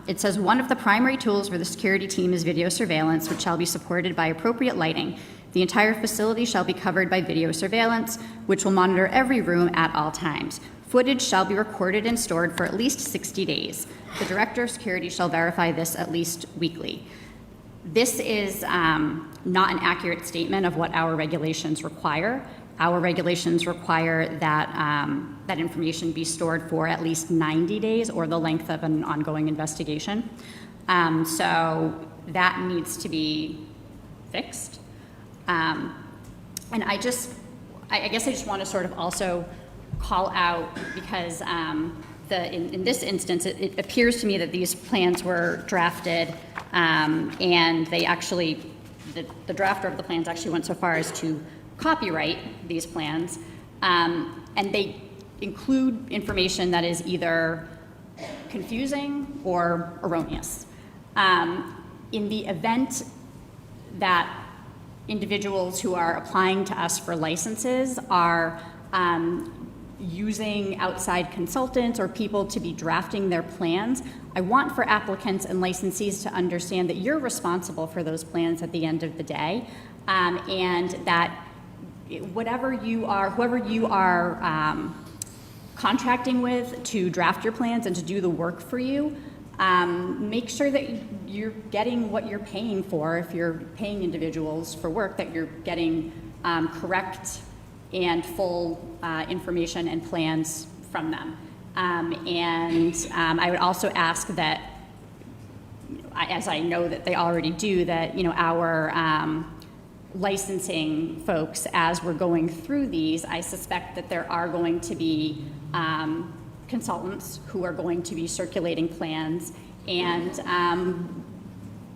It says one of the primary tools for the security team is video surveillance, which shall be supported by appropriate lighting. The entire facility shall be covered by video surveillance, which will monitor every room at all times. Footage shall be recorded and stored for at least 60 days. The Director of Security shall verify this at least weekly. This is not an accurate statement of what our regulations require. Our regulations require that that information be stored for at least 90 days or the length of an ongoing investigation. So that needs to be fixed. And I guess I just want to sort of also call out, because in this instance, it appears to me that these plans were drafted, and they actually, the drafter of the plans actually went so far as to copyright these plans, and they include information that is either confusing or erroneous. In the event that individuals who are applying to us for licenses are using outside consultants or people to be drafting their plans, I want for applicants and licensees to understand that you're responsible for those plans at the end of the day, and that whoever you are contracting with to draft your plans and to do the work for you, make sure that you're getting what you're paying for. If you're paying individuals for work, that you're getting correct and full information and plans from them. I would also ask that, as I know that they already do, that our licensing folks, as we're going through these, I suspect that there are going to be consultants who are going to be circulating plans, and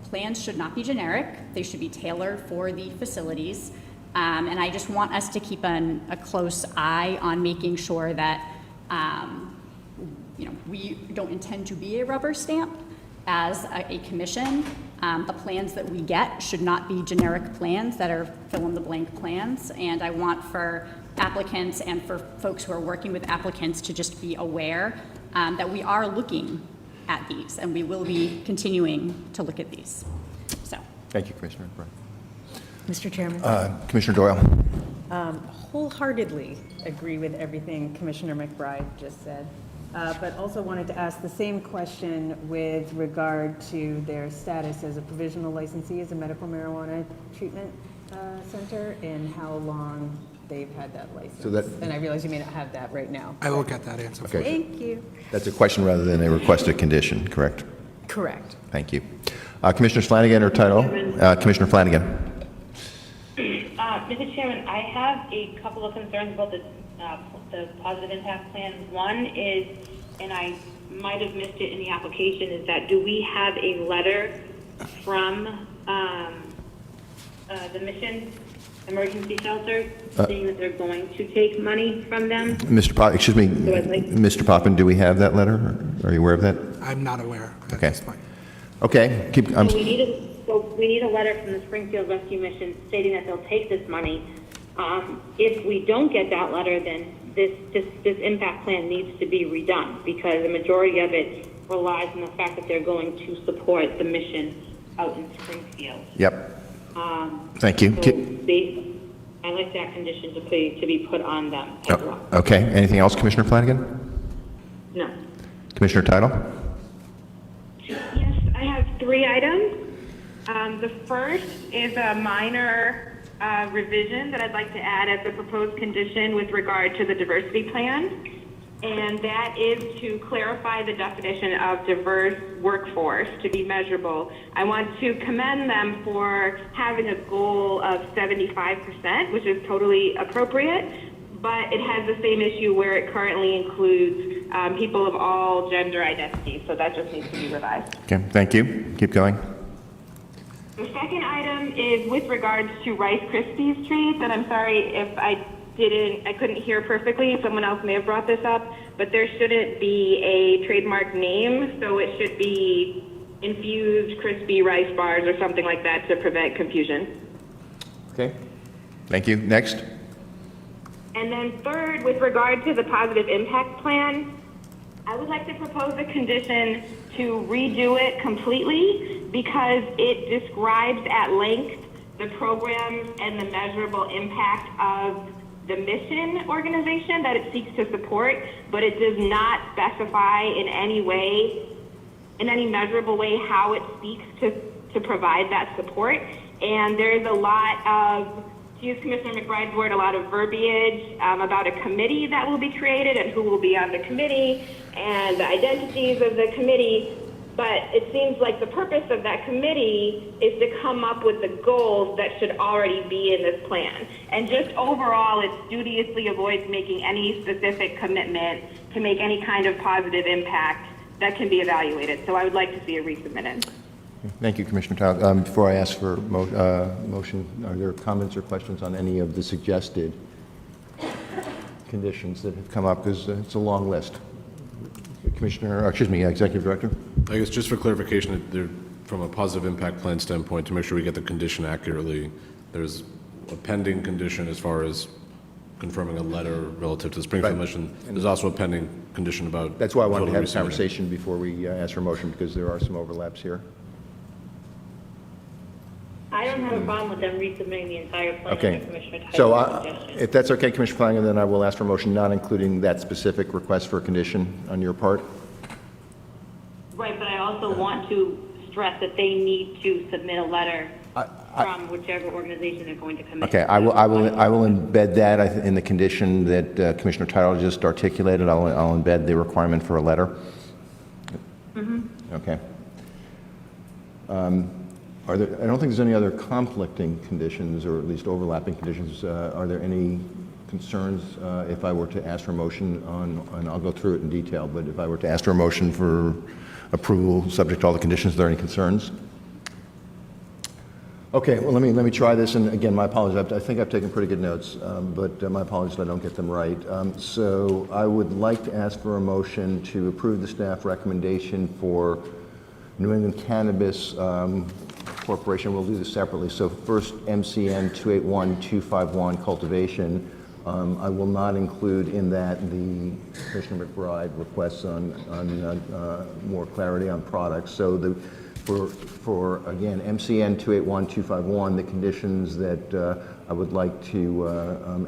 plans should not be generic. They should be tailored for the facilities. And I just want us to keep a close eye on making sure that we don't intend to be a rubber stamp as a commission. The plans that we get should not be generic plans that are fill-in-the-blank plans. And I want for applicants and for folks who are working with applicants to just be aware that we are looking at these, and we will be continuing to look at these. So. Thank you, Commissioner. Mr. Chairman. Commissioner Doyle. Wholeheartedly agree with everything Commissioner McBride just said, but also wanted to ask the same question with regard to their status as a provisional licensee as a medical marijuana treatment center, and how long they've had that license. So that- and I realize you may not have that right now. I will get that answer for you. Okay. Thank you. That's a question rather than a requested condition, correct? Correct. Thank you. Commissioner Flanagan or title? Commissioner Flanagan. Mr. Chairman, I have a couple of concerns about the positive impact plan. One is, and I might have missed it in the application, is that do we have a letter from the Mission Emergency Shelter saying that they're going to take money from them? Mr. Poppin, do we have that letter? Are you aware of that? I'm not aware at Okay. this point. Okay. We need a letter from the Springfield Rescue Mission stating that they'll take this money. If we don't get that letter, then this impact plan needs to be redone, because the majority of it relies on the fact that they're going to support the mission out in Springfield. Yep. Thank you. I'd like that condition to be put on them as well. Okay. Anything else, Commissioner Flanagan? No. Commissioner Title? Yes, I have 3 items. The first is a minor revision that I'd like to add as a proposed condition with regard to the diversity plan, and that is to clarify the definition of diverse workforce to be measurable. I want to commend them for having a goal of 75%, which is totally appropriate, but it has the same issue where it currently includes people of all gender identities, so that just needs to be revised. Okay. Thank you. Keep going. The second item is with regards to Rice Krispies treats, and I'm sorry if I couldn't hear perfectly. Someone else may have brought this up, but there shouldn't be a trademark name, so it should be infused crispy rice bars or something like that to prevent confusion. Okay. Thank you. Next. And then third, with regard to the positive impact plan, I would like to propose a condition to redo it completely, because it describes at length the programs and the measurable impact of the mission organization that it seeks to support, but it does not specify in any way, in any measurable way, how it seeks to provide that support. And there is a lot of, to use Commissioner McBride's word, a lot of verbiage about a committee that will be created and who will be on the committee and the identities of the committee. But it seems like the purpose of that committee is to come up with the goals that should already be in this plan. And just overall, it studiously avoids making any specific commitment to make any kind of positive impact that can be evaluated. So I would like to see it resubmitted. Thank you, Commissioner Tyler. Before I ask for motion, are there comments or questions on any of the suggested conditions that have come up? Because it's a long list. Executive Director? I guess just for clarification, from a positive impact plan standpoint, to make sure we get the condition accurately, there's a pending condition as far as confirming a letter relative to the Springfield Right. mission. There's also a pending condition about. That's why I wanted to have a resubmitting. conversation before we ask for motion, because there are some overlaps here. I don't have a problem with them resubmitting the entire plan. Okay. under Commissioner Tyler's So suggestion. if that's okay, Commissioner Flanagan, then I will ask for a motion not including that specific request for a condition on your part. Right, but I also want to stress that they need to submit a letter from whichever organization they're going to commit. Okay, I will embed that in the condition that Commissioner Tyler just articulated. I'll embed the requirement for a letter. Okay. I don't think there's any other conflicting conditions, or at least overlapping conditions. Are there any concerns if I were to ask for a motion on, and I'll go through it in detail, but if I were to ask for a motion for approval subject to all the conditions, are there any concerns? Okay, well, let me try this, and again, my apologies. I think I've taken pretty good notes, but my apologies if I don't get them right. So I would like to ask for a motion to approve the staff recommendation for New England Cannabis Corporation. We'll do this separately. So first, MCN 281251 cultivation. I will not include in that the Commissioner McBride requests on more clarity on products. So for again, MCN 281251, the conditions that I would like to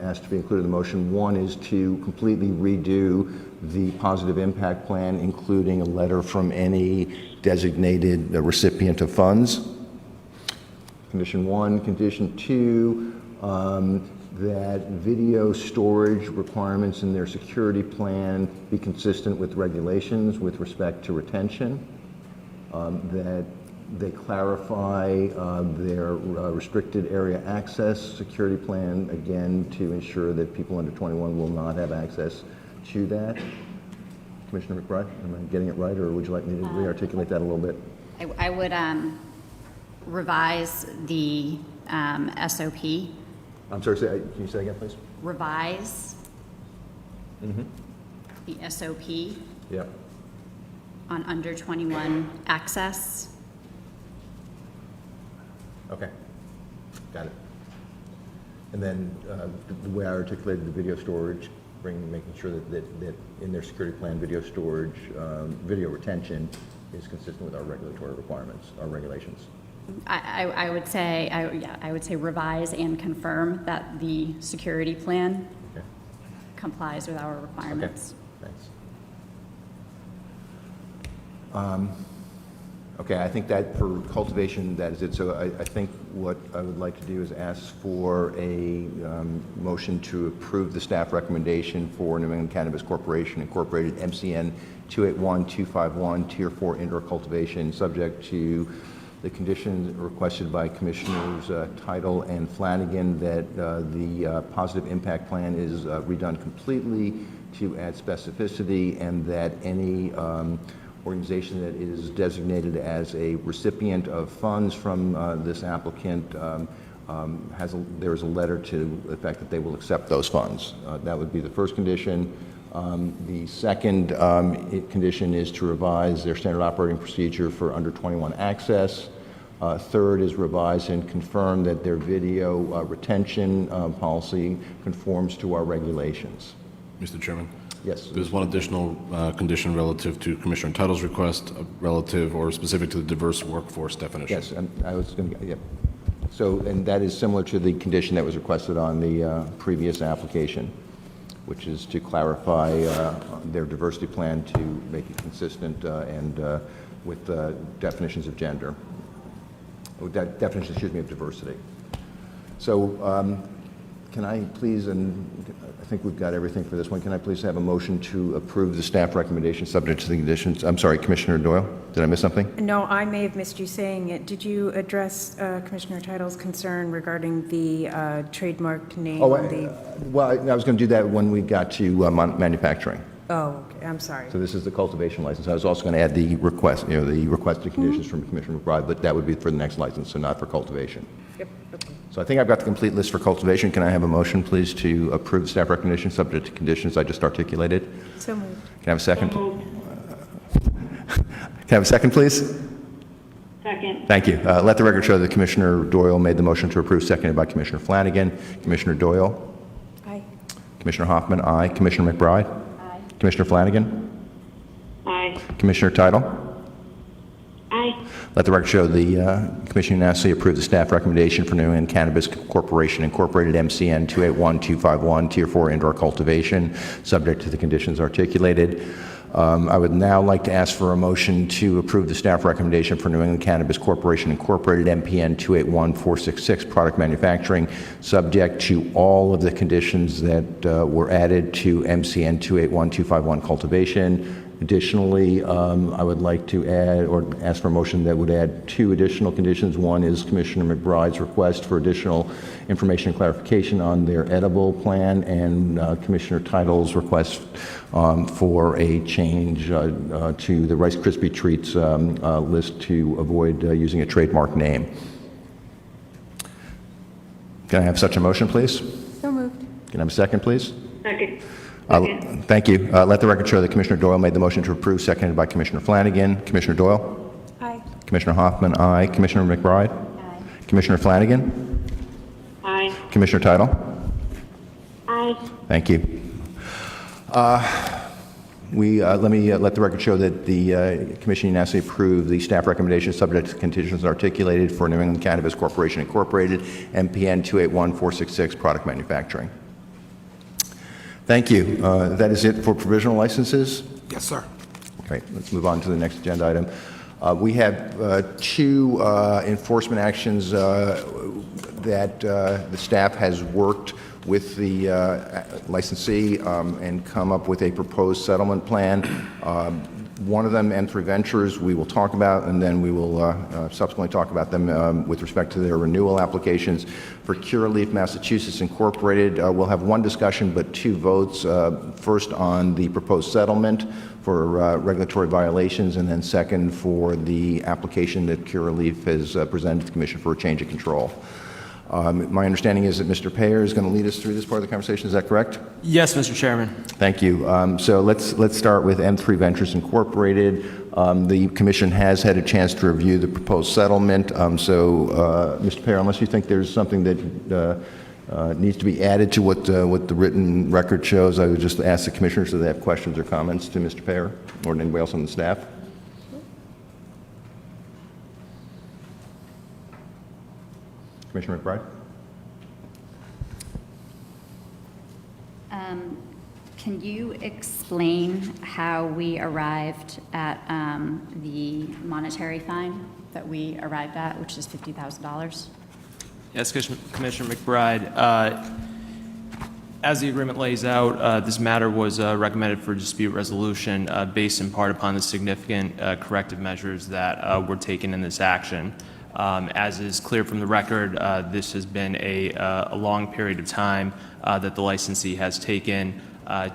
ask to be included in the motion. One is to completely redo the positive impact plan, including a letter from any designated recipient of funds. Condition one. Condition two, that video storage requirements in their security plan be consistent with regulations with respect to retention. That they clarify their restricted area access security plan, again, to ensure that people under 21 will not have access to that. Commissioner McBride, am I getting it right, or would you like me to re-articulate that a little bit? I would revise the SOP, I'm sorry, can you say again, please? revise the SOP Yep. on under 21 access. Okay, got it. And then the way I articulated the video storage, making sure that in their security plan, video storage, video retention is consistent with our regulatory requirements, our regulations. I would say, I would say revise and confirm that the security plan Okay. complies with our requirements. Thanks. Okay, I think that for cultivation, that is it. So I think what I would like to do is ask for a motion to approve the staff recommendation for New England Cannabis Corporation Incorporated, MCN 281251, Tier 4 indoor cultivation, subject to the conditions requested by Commissioners Title and Flanagan, that the positive impact plan is redone completely to add specificity, and that any organization that is designated as a recipient of funds from this applicant there is a letter to the fact that they will accept those funds. That would be the first condition. The second condition is to revise their standard operating procedure for under 21 access. Third is revise and confirm that their video retention policy conforms to our regulations. Mr. Chairman? Yes. There's one additional condition relative to Commissioner Title's request, relative or specific to the diverse workforce definition. Yes, and I was going to, yeah. So, and that is similar to the condition that was requested on the previous application, which is to clarify their diversity plan to make it consistent and with definitions of gender, definitions, excuse me, of diversity. So can I please, and I think we've got everything for this one, can I please have a motion to approve the staff recommendation subject to the conditions? I'm sorry, Commissioner Doyle, did I miss something? No, I may have missed you saying it. Did you address Commissioner Title's concern regarding the trademark name? Oh, on the? well, I was going to do that when we got to manufacturing. Oh, okay, I'm sorry. So this is the cultivation license. I was also going to add the request, the requested conditions from Commissioner McBride, but that would be for the next license, so not for cultivation. Yep, okay. So I think I've got the complete list for cultivation. Can I have a motion, please, to approve the staff recommendation subject to conditions I just articulated? So moved. Can I have a second? Can I have a second, please? Second. Thank you. Let the record show that Commissioner Doyle made the motion to approve, seconded by Commissioner Flanagan. Commissioner Doyle? Aye. Commissioner Hoffman, aye. Commissioner McBride? Aye. Commissioner Flanagan? Aye. Commissioner Tittle? Aye. Let the record show the Commission unanimously approved the staff recommendation for New England Cannabis Corporation Incorporated, MCN 281251, Tier 4 indoor cultivation, subject to the conditions articulated. I would now like to ask for a motion to approve the staff recommendation for New England Cannabis Corporation Incorporated, MPN 281466, product manufacturing, subject to all of the conditions that were added to MCN 281251 cultivation. Additionally, I would like to add or ask for a motion that would add 2 additional conditions. One is Commissioner McBride's request for additional information and clarification on their edible plan, and Commissioner Title's request for a change to the Rice Krispie Treats list to avoid using a trademark name. Can I have such a motion, please? So moved. Can I have a second, please? Second. Thank you. Let the record show that Commissioner Doyle made the motion to approve, seconded by Commissioner Flanagan. Commissioner Doyle? Aye. Commissioner Hoffman, aye. Commissioner McBride? Aye. Commissioner Flanagan? Aye. Commissioner Tittle? Aye. Thank you. Let the record show that the Commission unanimously approved the staff recommendation subject to conditions articulated for New England Cannabis Corporation Incorporated, MPN 281466, product manufacturing. Thank you. That is it for provisional licenses. Yes, sir. Okay, let's move on to the next agenda item. We have 2 enforcement actions that the staff has worked with the licensee and come up with a proposed settlement plan. One of them, M3 Ventures, we will talk about, and then we will subsequently talk about them with respect to their renewal applications. For Curaleaf Massachusetts Incorporated, we'll have 1 discussion but 2 votes. First on the proposed settlement for regulatory violations, and then second for the application that Curaleaf has presented to the Commission for a change of control. My understanding is that Mr. Payer is going to lead us through this part of the conversation. Is that correct? Yes, Mr. Chairman. Thank you. So let's start with M3 Ventures Incorporated. The Commission has had a chance to review the proposed settlement. Mr. Payer, unless you think there's something that needs to be added to what the written record shows, I would just ask the Commissioners if they have questions or comments to Mr. Payer or anybody else on the staff. Commissioner McBride? Can you explain how we arrived at the monetary fine that we arrived at, which is $50,000? Yes, Commissioner McBride. As the agreement lays out, this matter was recommended for dispute resolution based in part upon the significant corrective measures that were taken in this action. As is clear from the record, this has been a long period of time that the licensee has taken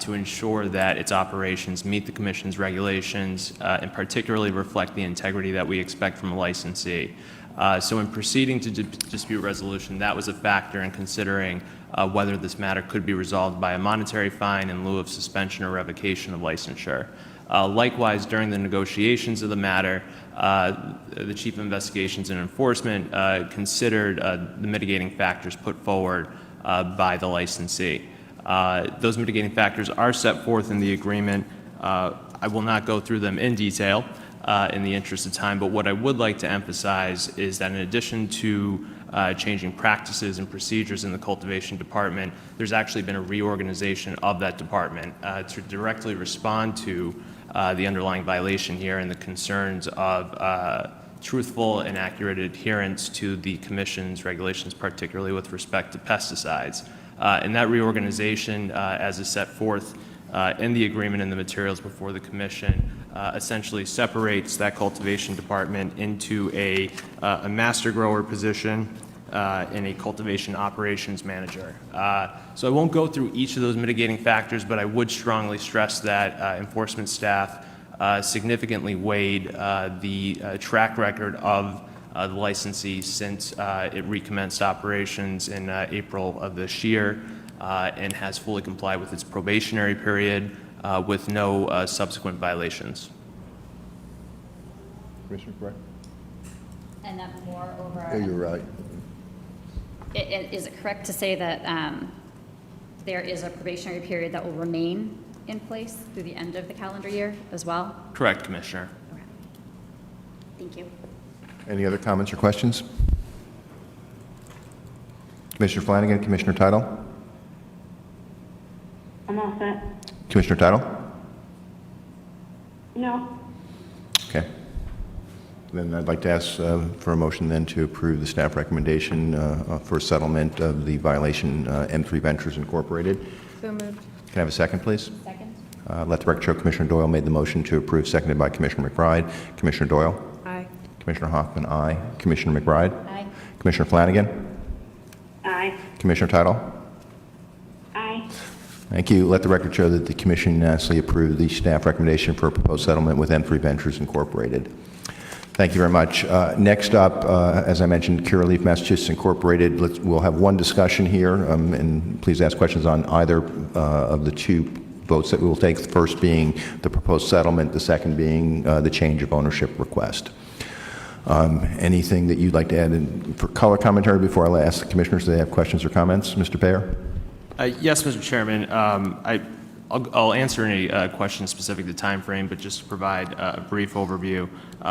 to ensure that its operations meet the Commission's regulations and particularly reflect the integrity that we expect from a licensee. So in proceeding to dispute resolution, that was a factor in considering whether this matter could be resolved by a monetary fine in lieu of suspension or revocation of licensure. Likewise, during the negotiations of the matter, the Chief of Investigations and Enforcement considered the mitigating factors put forward by the licensee. Those mitigating factors are set forth in the agreement. I will not go through them in detail in the interest of time, but what I would like to emphasize is that in addition to changing practices and procedures in the cultivation department, there's actually been a reorganization of that department to directly respond to the underlying violation here and the concerns of truthful and accurate adherence to the Commission's regulations, particularly with respect to pesticides. And that reorganization, as is set forth in the agreement and the materials before the Commission, essentially separates that cultivation department into a master grower position and a cultivation operations manager. So I won't go through each of those mitigating factors, but I would strongly stress that enforcement staff significantly weighed the track record of the licensee since it recommenced operations in April of this year and has fully complied with its probationary period with no subsequent violations. Commissioner Brett? And that moreover. Yeah, you're right. Is it correct to say that there is a probationary period that will remain in place through the end of the calendar year as well? Correct, Commissioner. Okay. Thank you. Any other comments or questions? Commissioner Flanagan, Commissioner Tittle? I'm all set. Commissioner Tittle? No. Okay. Then I'd like to ask for a motion then to approve the staff recommendation for settlement of the violation M3 Ventures Incorporated. So moved. Can I have a second, please? Second? Let the record show Commissioner Doyle made the motion to approve, seconded by Commissioner McBride. Commissioner Doyle? Aye. Commissioner Hoffman, aye. Commissioner McBride? Aye. Commissioner Flanagan? Aye. Commissioner Tittle? Aye. Thank you. Let the record show that the Commission unanimously approved the staff recommendation for a proposed settlement with M3 Ventures Incorporated. Thank you very much. Next up, as I mentioned, Curaleaf Massachusetts Incorporated. We'll have one discussion here, and please ask questions on either of the two votes that we will take, the first being the proposed settlement, the second being the change of ownership request. Anything that you'd like to add for color commentary before I ask the commissioners if they have questions or comments? Mr. Payer? Yes, Mr. Chairman. I'll answer any questions specific to time frame, but just to provide a brief overview.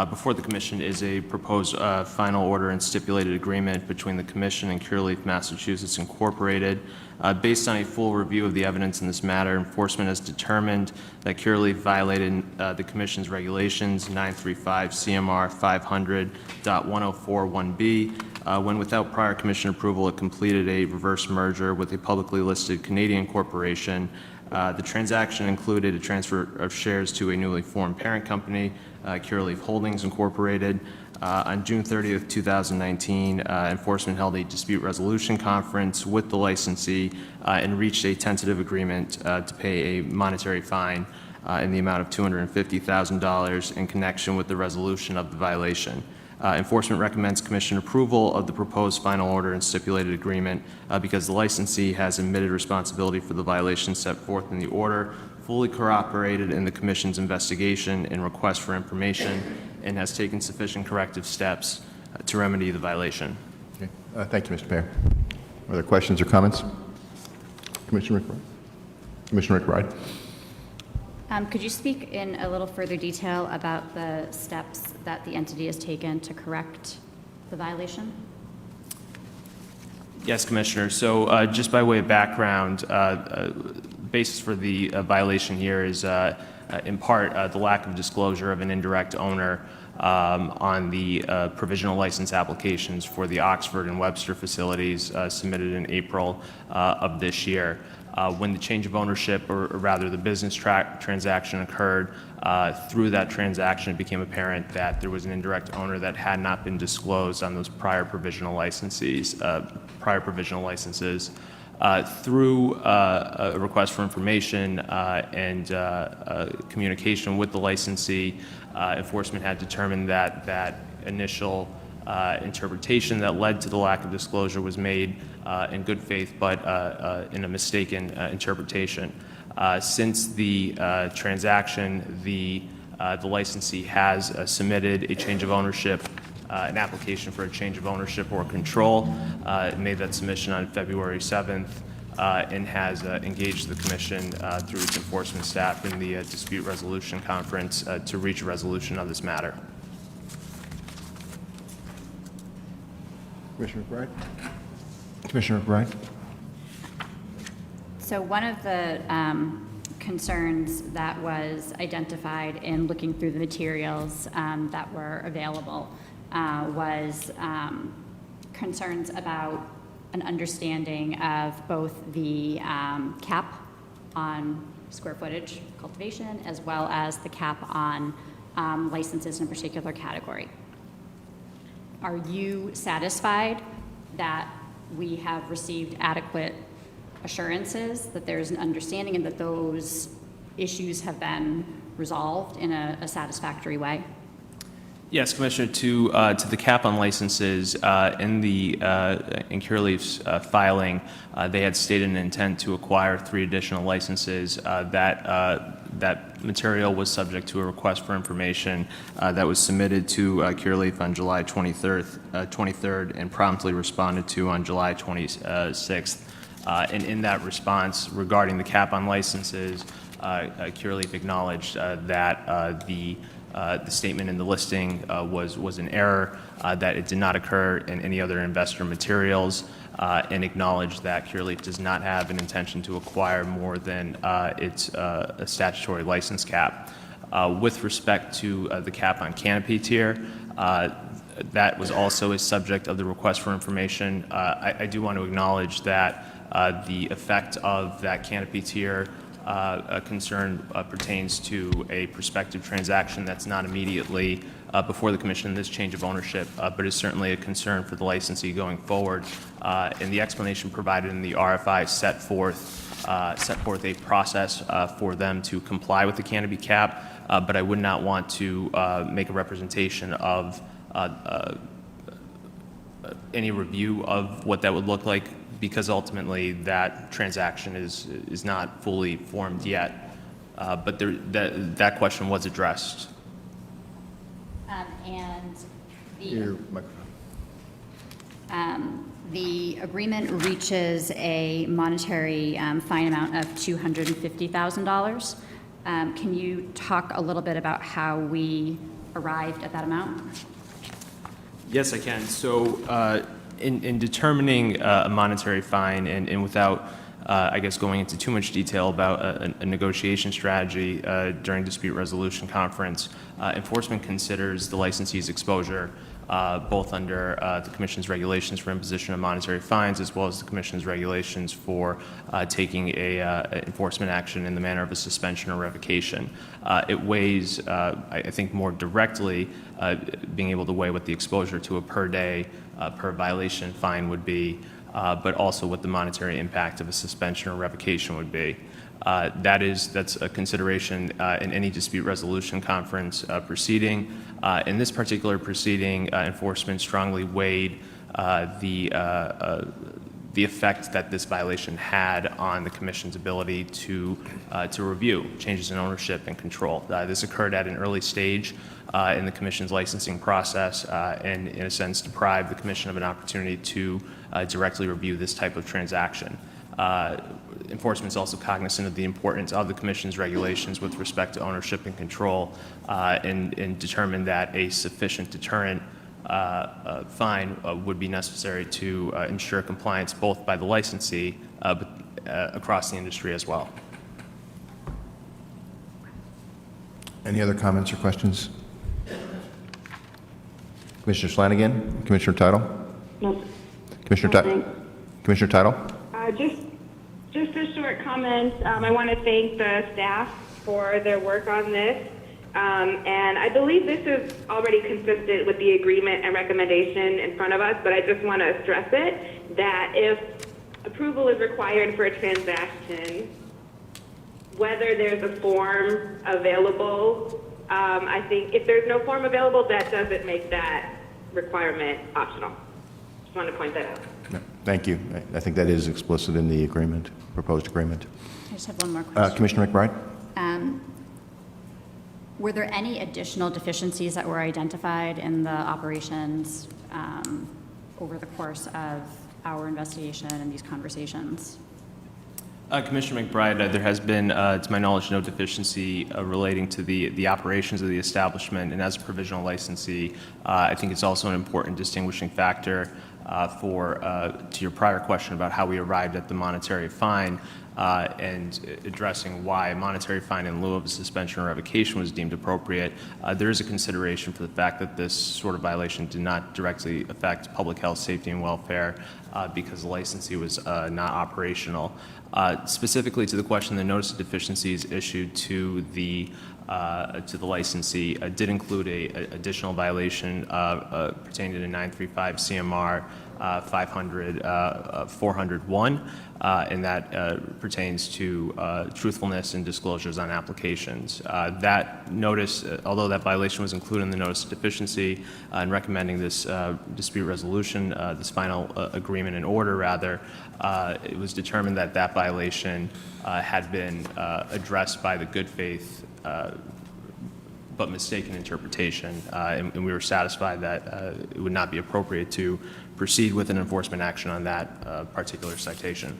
Before the Commission is a proposed final order and stipulated agreement between the Commission and Curaleaf Massachusetts Incorporated. Based on a full review of the evidence in this matter, enforcement has determined that Curaleaf violated the Commission's regulations 935 CMR 500.1041B when without prior Commission approval it completed a reverse merger with a publicly listed Canadian corporation. The transaction included a transfer of shares to a newly formed parent company, Curaleaf Holdings Incorporated. On June 30th, 2019, enforcement held a dispute resolution conference with the licensee and reached a tentative agreement to pay a monetary fine in the amount of $250,000 in connection with the resolution of the violation. Enforcement recommends Commission approval of the proposed final order and stipulated agreement because the licensee has admitted responsibility for the violation set forth in the order, fully cooperated in the Commission's investigation and request for information, and has taken sufficient corrective steps to remedy the violation. Okay. Thank you, Mr. Payer. Are there questions or comments? Commissioner McBride? Commissioner McBride? Could you speak in a little further detail about the steps that the entity has taken to correct the violation? Yes, Commissioner. So just by way of background, basis for the violation here is in part the lack of disclosure of an indirect owner on the provisional license applications for the Oxford and Webster facilities submitted in April of this year. When the change of ownership, or rather the business transaction occurred, through that transaction it became apparent that there was an indirect owner that had not been disclosed on those prior provisional licenses. Through a request for information and communication with the licensee, enforcement had determined that that initial interpretation that led to the lack of disclosure was made in good faith, but in a mistaken interpretation. Since the transaction, the licensee has submitted a change of ownership, an application for a change of ownership or control. It made that submission on February 7th and has engaged the Commission through its enforcement staff in the dispute resolution conference to reach a resolution of this matter. Commissioner McBride? Commissioner McBride? So one of the concerns that was identified in looking through the materials that were available was concerns about an understanding of both the cap on square footage cultivation as well as the cap on licenses in a particular category. Are you satisfied that we have received adequate assurances that there's an understanding and that those issues have been resolved in a satisfactory way? Yes, Commissioner, to the cap on licenses, in Curaleaf's filing, they had stated an intent to acquire 3 additional licenses. That material was subject to a request for information that was submitted to Curaleaf on July 23rd and promptly responded to on July 26th. And in that response regarding the cap on licenses, Curaleaf acknowledged that the statement in the listing was an error, that it did not occur in any other investor materials, and acknowledged that Curaleaf does not have an intention to acquire more than its a statutory license cap. With respect to the cap on canopy tier, that was also a subject of the request for information. I do want to acknowledge that the effect of that canopy tier concern pertains to a prospective transaction that's not immediately before the Commission, this change of ownership, but is certainly a concern for the licensee going forward. And the explanation provided in the RFI set forth a process for them to comply with the canopy cap, but I would not want to make a representation of any review of what that would look like, because ultimately that transaction is not fully formed yet. But that question was addressed. And Your microphone. the agreement reaches a monetary fine amount of $250,000. Can you talk a little bit about how we arrived at that amount? Yes, I can. So in determining a monetary fine, and without, I guess, going into too much detail about a negotiation strategy during dispute resolution conference, enforcement considers the licensee's exposure both under the Commission's regulations for imposition of monetary fines, as well as the Commission's regulations for taking enforcement action in the manner of a suspension or revocation. It weighs, I think, more directly, being able to weigh what the exposure to a per day, per violation fine would be, but also what the monetary impact of a suspension or revocation would be. That's a consideration in any dispute resolution conference proceeding. In this particular proceeding, enforcement strongly weighed the effect that this violation had on the Commission's ability to review changes in ownership and control. This occurred at an early stage in the Commission's licensing process, and in a sense deprived the Commission of an opportunity to directly review this type of transaction. Enforcement is also cognizant of the importance of the Commission's regulations with respect to ownership and control, and determined that a sufficient deterrent fine would be necessary to ensure compliance both by the licensee but across the industry as well. Any other comments or questions? Commissioner Flanagan? Commissioner Title? No. Commissioner Title? Commissioner Title? Just a short comment. I want to thank the staff for their work on this. And I believe this is already consistent with the agreement and recommendation in front of us, but I just want to stress it, that if approval is required for a transaction, whether there's a form available, I think if there's no form available, that doesn't make that requirement optional. Just want to point that out. No, thank you. I think that is explicit in the agreement, proposed agreement. I just have one more question. Commissioner McBride? Were there any additional deficiencies that were identified in the operations over the course of our investigation and these conversations? Commissioner McBride, there has been, to my knowledge, no deficiency relating to the operations of the establishment, and as a provisional licensee, I think it's also an important distinguishing factor to your prior question about how we arrived at the monetary fine, and addressing why a monetary fine in lieu of a suspension or revocation was deemed appropriate, there is a consideration for the fact that this sort of violation did not directly affect public health, safety, and welfare because the licensee was not operational. Specifically to the question, the notice of deficiencies issued to the licensee did include a additional violation pertaining to 935 CMR 401, and that pertains to truthfulness and disclosures on applications. That notice, although that violation was included in the notice of deficiency, in recommending this dispute resolution, this final agreement in order, rather, it was determined that that violation had been addressed by the good faith but mistaken interpretation, and we were satisfied that it would not be appropriate to proceed with an enforcement action on that particular citation.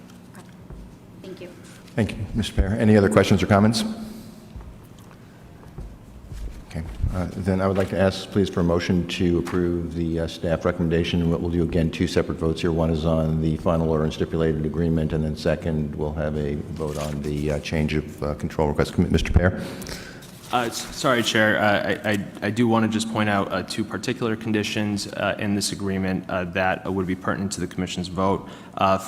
Thank you. Thank you, Mr. Pear. Any other questions or comments? Okay, then I would like to ask, please, for a motion to approve the staff recommendation. What we'll do, again, two separate votes here. One is on the final order and stipulated agreement, and then second, we'll have a vote on the change of control request. Mr. Pear? Sorry, Chair. I do want to just point out two particular conditions in this agreement that would be pertinent to the Commission's vote.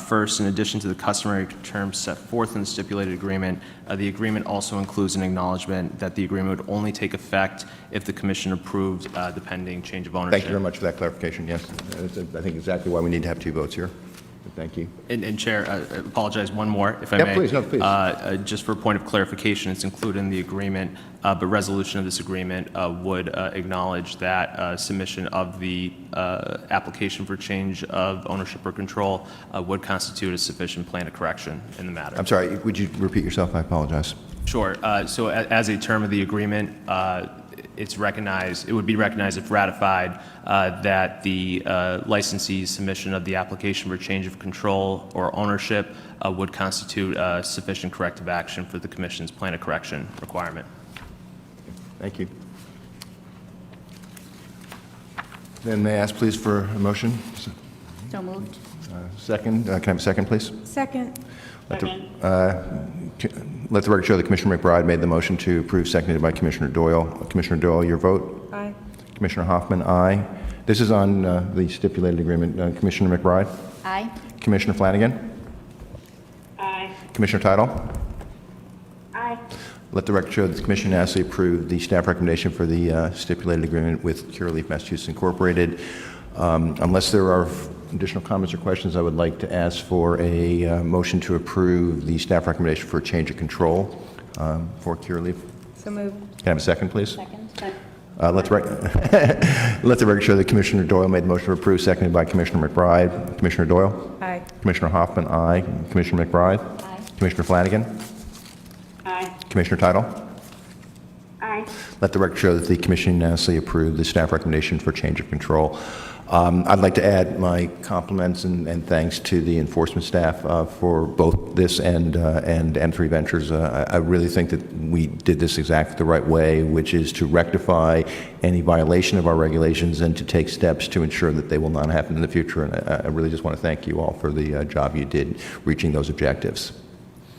First, in addition to the customary terms set forth in the stipulated agreement, the agreement also includes an acknowledgement that the agreement would only take effect if the Commission approved the pending change of ownership. Thank you very much for that clarification. Yes, I think exactly why we need to have two votes here. Thank you. And Chair, I apologize, one more, if I may. Please, no, please. Just for a point of clarification, it's included in the agreement, but resolution of this agreement would acknowledge that submission of the application for change of ownership or control would constitute a sufficient plan of correction in the matter. I'm sorry, would you repeat yourself? I apologize. Sure. So as a term of the agreement, it's recognized, it would be recognized if ratified that the licensee's submission of the application for change of control or ownership would constitute sufficient corrective action for the Commission's plan of correction requirement. Thank you. Then may I ask, please, for a motion? So moved. Second, can I have a second, please? Second. Let the record show that Commissioner McBride made the motion to approve, seconded by Commissioner Doyle. Commissioner Doyle, your vote? Aye. Commissioner Hoffman, aye. This is on the stipulated agreement. Commissioner McBride? Aye. Commissioner Flanagan? Aye. Commissioner Tittle? Aye. Let the record show that the Commission unanimously approved the staff recommendation for the stipulated agreement with Curaleaf Massachusetts Incorporated. Unless there are additional comments or questions, I would like to ask for a motion to approve the staff recommendation for a change of control for Curaleaf. So moved. Can I have a second, please? Second. Let the record show that Commissioner Doyle made the motion to approve, seconded by Commissioner McBride. Commissioner Doyle? Aye. Commissioner Hoffman, aye. Commissioner McBride? Aye. Commissioner Flanagan? Aye. Commissioner Tittle? Aye. Let the record show that the Commission unanimously approved the staff recommendation for change of control. I'd like to add my compliments and thanks to the enforcement staff for both this and M3 Ventures. I really think that we did this exactly the right way, which is to rectify any violation of our regulations and to take steps to ensure that they will not happen in the future. And I really just want to thank you all for the job you did reaching those objectives.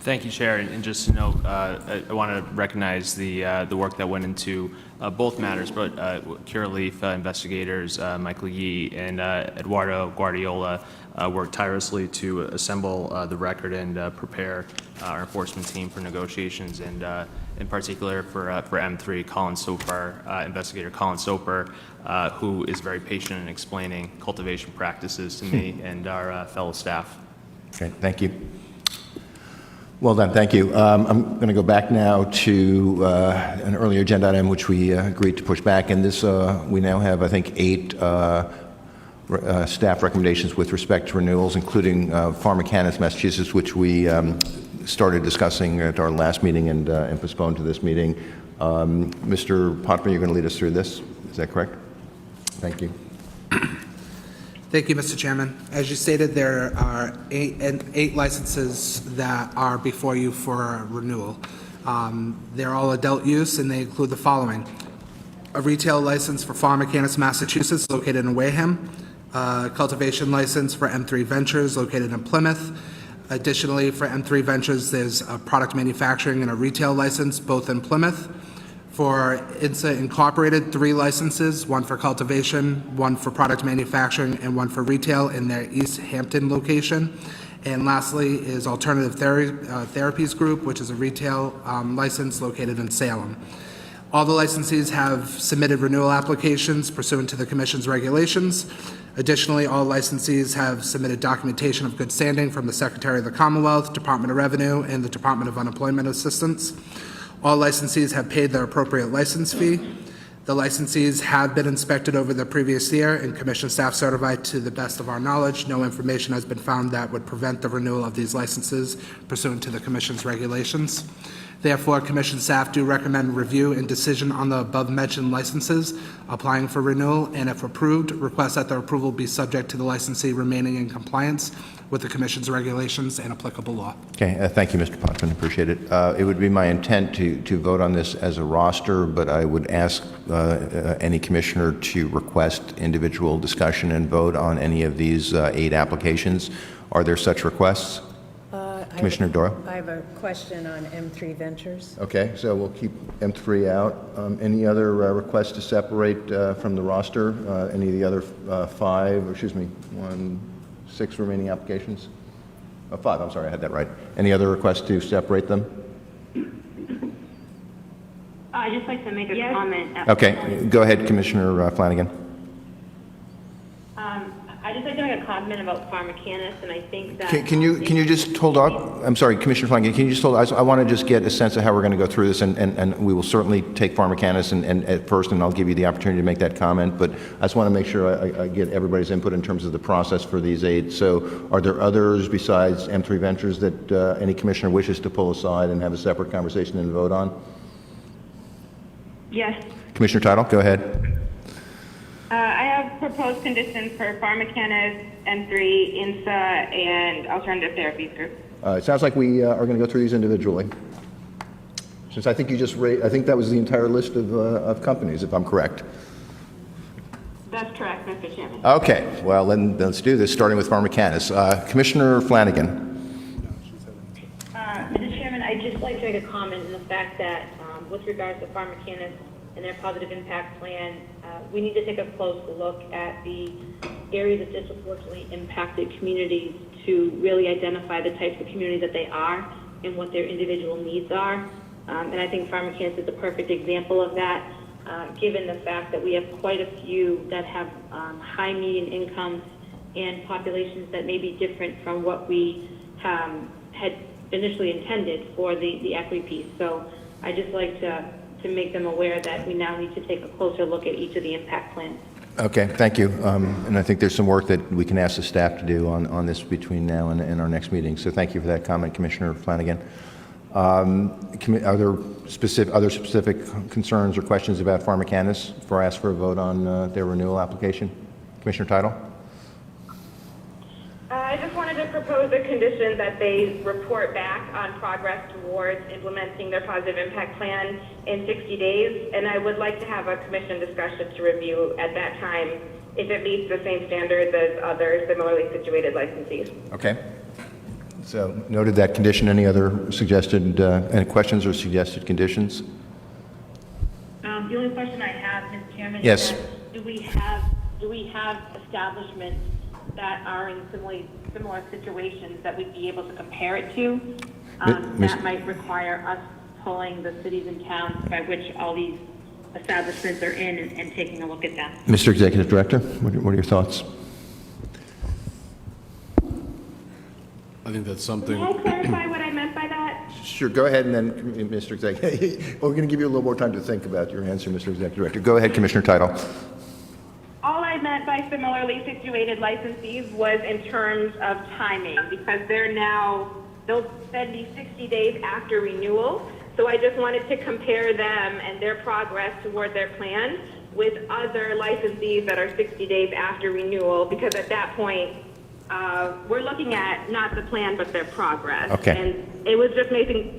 Thank you, Chair. And just to note, I want to recognize the work that went into both matters, but Curaleaf investigators Michael Yee and Eduardo Guardiola worked tirelessly to assemble the record and prepare our enforcement team for negotiations, and in particular for M3, Colin Soper, investigator Colin Soper, who is very patient in explaining cultivation practices to me and our fellow staff. Okay, thank you. Well done, thank you. I'm going to go back now to an earlier agenda item which we agreed to push back, and this we now have, I think, 8 staff recommendations with respect to renewals, including Cannabis, Massachusetts, which we started discussing at our last meeting and postponed to this meeting. Mr. Pontman, you're going to lead us through this, is that correct? Thank you. Thank you, Mr. Chairman. As you stated, there are eight licenses that are before you for renewal. They're all adult use, and they include the following: a retail license for Cannabis, Massachusetts, located in Wareham, cultivation license for M3 Ventures located in Plymouth. Additionally, for M3 Ventures, there's a product manufacturing and a retail license, both in Plymouth. For INSA Incorporated, 3 licenses, one for cultivation, one for product manufacturing, and one for retail in their East Hampton location. And lastly is Alternative Therapies Group, which is a retail license located in Salem. All the licensees have submitted renewal applications pursuant to the Commission's regulations. Additionally, all licensees have submitted documentation of good standing from the Secretary of the Commonwealth, Department of Revenue, and the Department of Unemployment Assistance. All licensees have paid their appropriate license fee. The licensees have been inspected over the previous year, and Commission staff certified to the best of our knowledge, no information has been found that would prevent the renewal of these licenses pursuant to the Commission's regulations. Therefore, Commission staff do recommend review and decision on the above-mentioned licenses applying for renewal, and if approved, request that their approval be subject to the licensee remaining in compliance with the Commission's regulations and applicable law. Okay, thank you, Mr. Potvin, appreciate it. It would be my intent to vote on this as a roster, but I would ask any commissioner to request individual discussion and vote on any of these 8 applications. Are there such requests? Commissioner Doyle? I have a question on M3 Ventures. Okay, so we'll keep M3 out. Any other requests to separate from the roster? Any of the other 6 remaining applications? 5, I'm sorry, I had that right. Any other requests to separate them? I'd just like to make a comment. Okay, go ahead, Commissioner Flanagan. I'd just like to make a comment about Pharmacanis, and I think that... Can you just hold on? I'm sorry, Commissioner Flanagan, can you just hold on? I want to just get a sense of how we're going to go through this, and we will certainly take Pharmacanis and at first, and I'll give you the opportunity to make that comment, but I just want to make sure I get everybody's input in terms of the process for these 8. So are there others besides M3 Ventures that any commissioner wishes to pull aside and have a separate conversation and vote on? Yes. Commissioner Tittle, go ahead. I have proposed conditions for Pharmacanis, M3, INSA, and Alternative Therapies Group. It sounds like we are going to go through these individually. Since I think you just raised, I think that was the entire list of companies, if I'm correct. That's correct, Mr. Chairman. Okay, well, then let's do this, starting with Pharmacanis. Commissioner Flanagan. Mr. Chairman, I'd just like to make a comment in the fact that with regards to Pharmacanis and their positive impact plan, we need to take a close look at the areas of disproportionately impacted communities to really identify the types of communities that they are and what their individual needs are. And I think Pharmacanis is the perfect example of that, given the fact that we have quite a few that have high median incomes and populations that may be different from what we had initially intended for the equity piece. So I'd just like to make them aware that we now need to take a closer look at each of the impact plans. Okay, thank you. And I think there's some work that we can ask the staff to do on this between now and our next meeting. So thank you for that comment, Commissioner Flanagan. Are there other specific concerns or questions about Pharmacanis before I ask for a vote on their renewal application? Commissioner Tittle? I just wanted to propose a condition that they report back on progress towards implementing their positive impact plan in 60 days, and I would like to have a commission discussion to review at that time if it meets the same standards as other similarly situated licensees. Okay. So noted that condition. Any other suggested, any questions or suggested conditions? The only question I have, Mr. Chairman, Yes. is that do we have establishments that are in similar situations that we'd be able to compare it to? That might require us pulling the cities and towns by which all these establishments are in and taking a look at them. Mr. Executive Director, what are your thoughts? I think that's something. Can I clarify what I meant by that? Sure, go ahead, and then, Mr. Executive, we're going to give you a little more time to think about your answer, Mr. Executive Director. Go ahead, Commissioner Tittle. All I meant by similarly situated licensees was in terms of timing, because they'll spend these 60 days after renewal. So I just wanted to compare them and their progress toward their plan with other licensees that are 60 days after renewal, because at that point, we're looking at not the plan, but their progress. Okay. And it was just making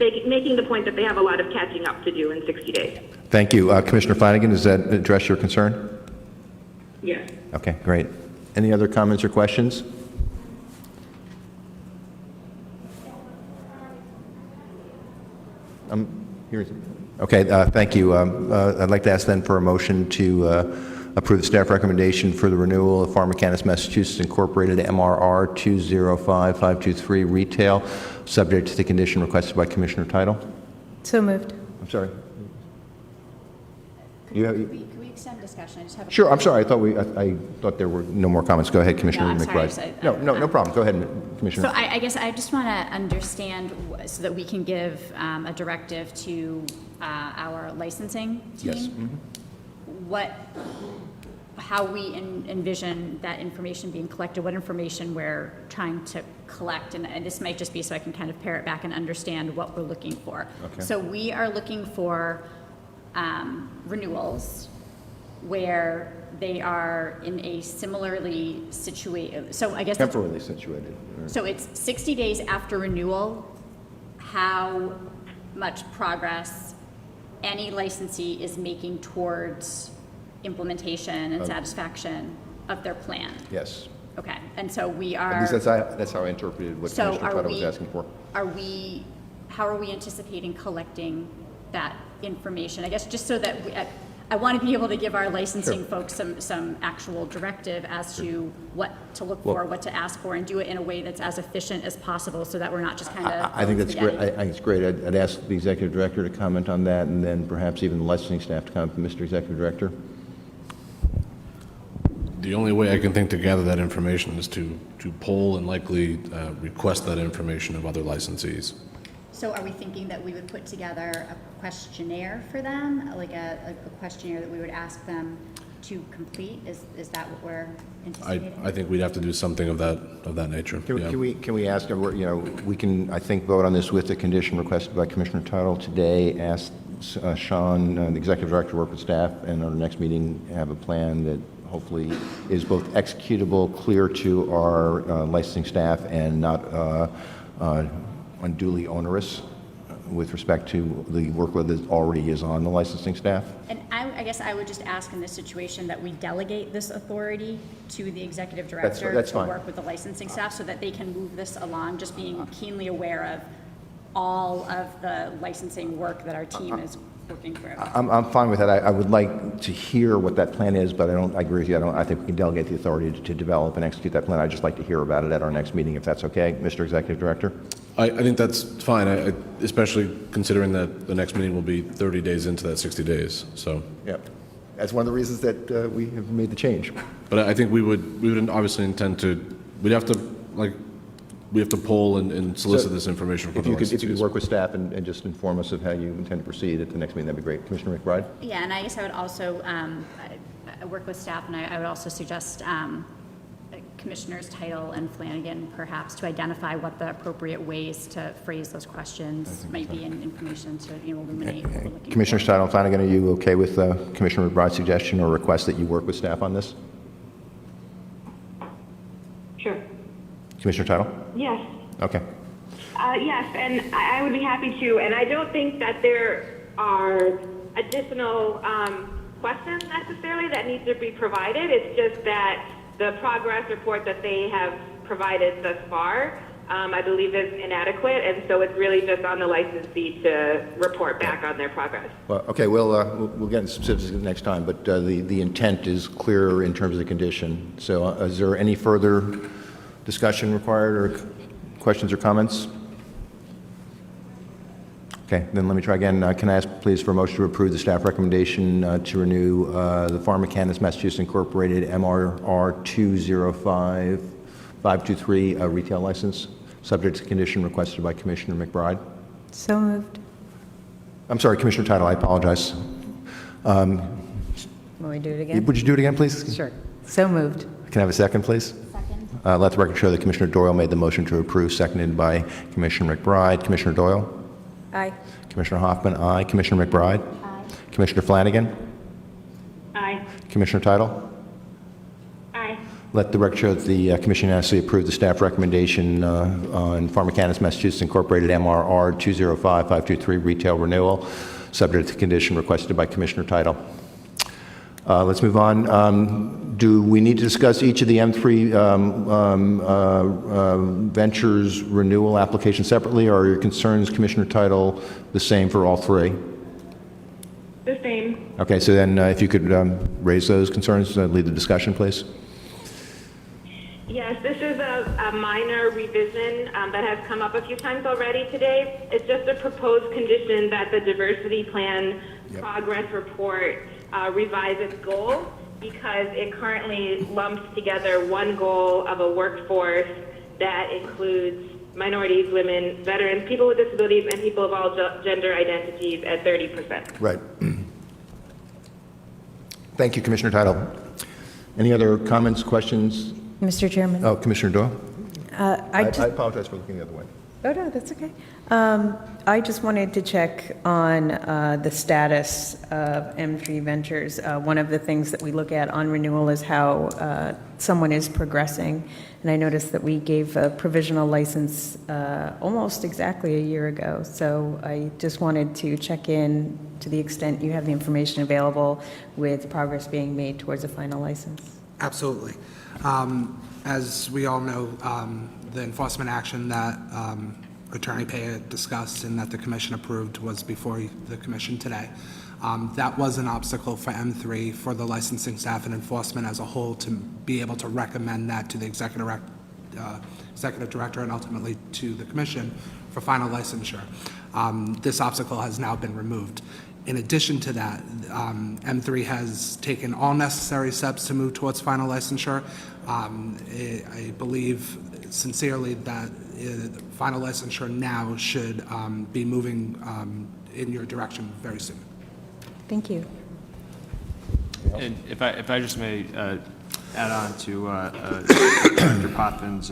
the point that they have a lot of catching up to do in 60 days. Thank you. Commissioner Flanagan, does that address your concern? Yes. Okay, great. Any other comments or questions? Okay, thank you. I'd like to ask then for a motion to approve the staff recommendation for the renewal of Pharmacanis, Massachusetts Incorporated MRR 205523 retail, subject to the condition requested by Commissioner Title. So moved. I'm sorry. Could we extend discussion? I just have a. Sure, I'm sorry. I thought there were no more comments. Go ahead, Commissioner No, I'm sorry. McBride. No problem. Go ahead, Commissioner. So I guess I just want to understand so that we can give a directive to our licensing team. Yes. How we envision that information being collected, what information we're trying to collect, and this might just be so I can kind of pare it back and understand what we're looking for. Okay. So we are looking for renewals where they are in a similarly situated, so I guess. Temporarily situated. So it's 60 days after renewal, how much progress any licensee is making towards implementation and satisfaction of their plan. Yes. Okay, and so we At are. least that's how I interpreted what So Commissioner are Title was we- asking for. How are we anticipating collecting that information? I guess just so that I want to be able to give our licensing Sure. folks some actual directive as to what to look for, what to ask for, and do it in a way that's as efficient as possible so that we're not just kind of. I think that's great. I think it's great. I'd ask the Executive Director to comment on that, and then perhaps even the licensing staff to comment. Mr. Executive Director? The only way I can think to gather that information is to poll and likely request that information of other licensees. So are we thinking that we would put together a questionnaire for them, like a questionnaire that we would ask them to complete? Is that what we're anticipating? I think we'd have to do something of that nature. yeah. Can we ask, we can, I think, vote on this with the condition requested by Commissioner Title today, ask Sean, the Executive Director, to work with staff, and at our next meeting, have a plan that hopefully is both executable, clear to our licensing staff, and not unduly onerous with respect to the workload that already is on the licensing staff? And I guess I would just ask in this situation that we delegate this authority to the executive director that's to fine. work with the licensing staff so that they can move this along, just being keenly aware of all of the licensing work that our team is working through. I'm fine with that. I would like to hear what that plan is, but I agree with you. I think we can delegate the authority to develop and execute that plan. I'd just like to hear about it at our next meeting, if that's okay, Mr. Executive Director. I think that's fine, especially considering that the next meeting will be 30 days into that 60 days, so. Yep. That's one of the reasons that we have made the change. But I think we would obviously intend to, we have to poll and solicit this information from If the you could licensees. work with staff and just inform us of how you intend to proceed at the next meeting, that'd be great. Commissioner McBride? Yeah, and I guess I would also I work with staff, and I would also suggest Commissioners Title and Flanagan perhaps to identify what the appropriate ways to phrase those questions might be in information to illuminate what we're looking for. Commissioners Title and Flanagan, are you okay with Commissioner McBride's suggestion or request that you work with staff on this? Sure. Commissioner Title? Yes. Okay. Yes, and I would be happy to. And I don't think that there are additional questions necessarily that need to be provided. It's just that the progress report that they have provided thus far, I believe, is inadequate, and so it's really just on the licensee to report back on their progress. Well, okay, we'll get into specifics next time, but the intent is clear in terms of the condition. So is there any further discussion required or questions or comments? Okay, then let me try again. Can I ask, please, for a motion to approve the staff recommendation to renew the Pharmacanis, Massachusetts Incorporated MRR 205523 retail license, subject to condition requested by Commissioner McBride? So moved. I'm sorry, Commissioner Title, I apologize. Will we do it again? Would you do it again, please? Sure. So moved. Can I have a second, please? Second. Let the record show that Commissioner Doyle made the motion to approve, seconded by Commissioner McBride. Commissioner Doyle? Aye. Commissioner Hoffman, aye. Commissioner McBride? Aye. Commissioner Flanagan? Aye. Commissioner Title? Aye. Let the record show that the Commission unanimously approved the staff recommendation on Pharmacanis, Massachusetts Incorporated MRR 205523 retail renewal, subject to the condition requested by Commissioner Title. Let's move on. Do we need to discuss each of the M3 Ventures renewal applications separately, or are your concerns, Commissioner Title, the same for all three? The same. Okay, so then if you could raise those concerns, lead the discussion, please. Yes, this is a minor revision that has come up a few times already today. It's just a proposed condition that the diversity plan progress report revise its goal, because it currently lumps together one goal of a workforce that includes minorities, women, veterans, people with disabilities, and people of all gender identities at 30%. Right. Thank you, Commissioner Title. Any other comments, questions? Mr. Chairman? Oh, Commissioner Doyle? I I apologize for looking the other way. Oh, no, that's okay. I just wanted to check on the status of M3 Ventures. One of the things that we look at on renewal is how someone is progressing. And I noticed that we gave a provisional license almost exactly a year ago. So I just wanted to check in to the extent you have the information available with progress being made towards a final license. Absolutely. As we all know, the enforcement action that Attorney Paya discussed and that the commission approved was before the commission today. That was an obstacle for M3, for the licensing staff and enforcement as a whole to be able to recommend that to the executive director and ultimately to the commission for final licensure. This obstacle has now been removed. In addition to that, M3 has taken all necessary steps to move towards final licensure. I believe sincerely that final licensure now should be moving in your direction very soon. Thank you. And if I just may add on to Director Potvin's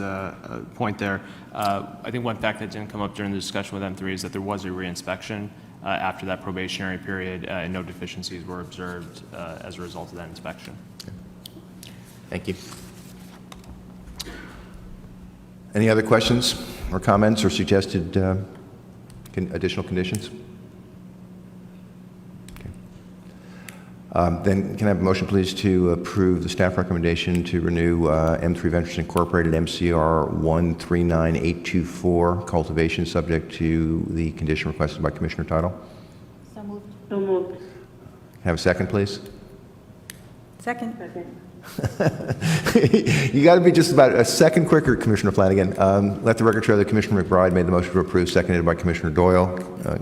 point there, I think one fact that didn't come up during the discussion with M3 is that there was a reinspection after that probationary period, and no deficiencies were observed as a result of that inspection. Thank you. Any other questions or comments or suggested additional conditions? Then can I have a motion, please, to approve the staff recommendation to renew M3 Ventures Incorporated MCR 139824 cultivation subject to the condition requested by Commissioner Title? So moved. Can I have a second, please? Second. You got to be just about a second quicker, Commissioner Flanagan. Let the record show that Commissioner McBride made the motion to approve, seconded by Commissioner Doyle.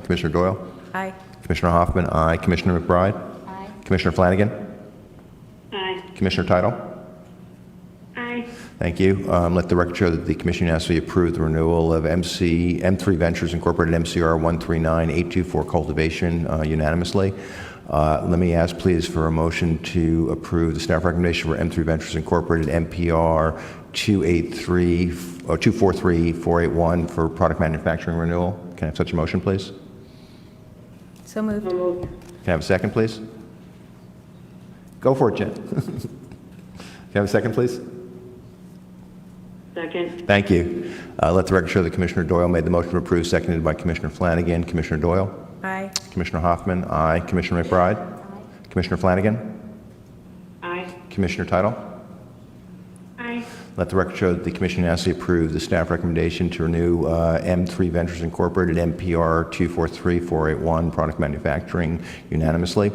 Commissioner Doyle? Aye. Commissioner Hoffman? Aye. Commissioner McBride? Aye. Commissioner Flanagan? Aye. Commissioner Title? Aye. Thank you. Let the record show that the commission unanimously approved the renewal of M3 Ventures Incorporated MCR 139824 cultivation unanimously. Let me ask, please, for a motion to approve the staff recommendation for M3 Ventures Incorporated MPR 243481 for product manufacturing renewal. Can I have such a motion, please? So moved. Can I have a second, please? Go for it, Jen. Can I have a second, please? Second. Thank you. Let the record show that Commissioner Doyle made the motion to approve, seconded by Commissioner Flanagan. Commissioner Doyle? Aye. Commissioner Hoffman? Aye. Commissioner McBride? Aye. Commissioner Flanagan? Aye. Commissioner Title? Aye. Let the record show that the commission unanimously approved the staff recommendation to renew M3 Ventures Incorporated MPR 243481 product manufacturing unanimously.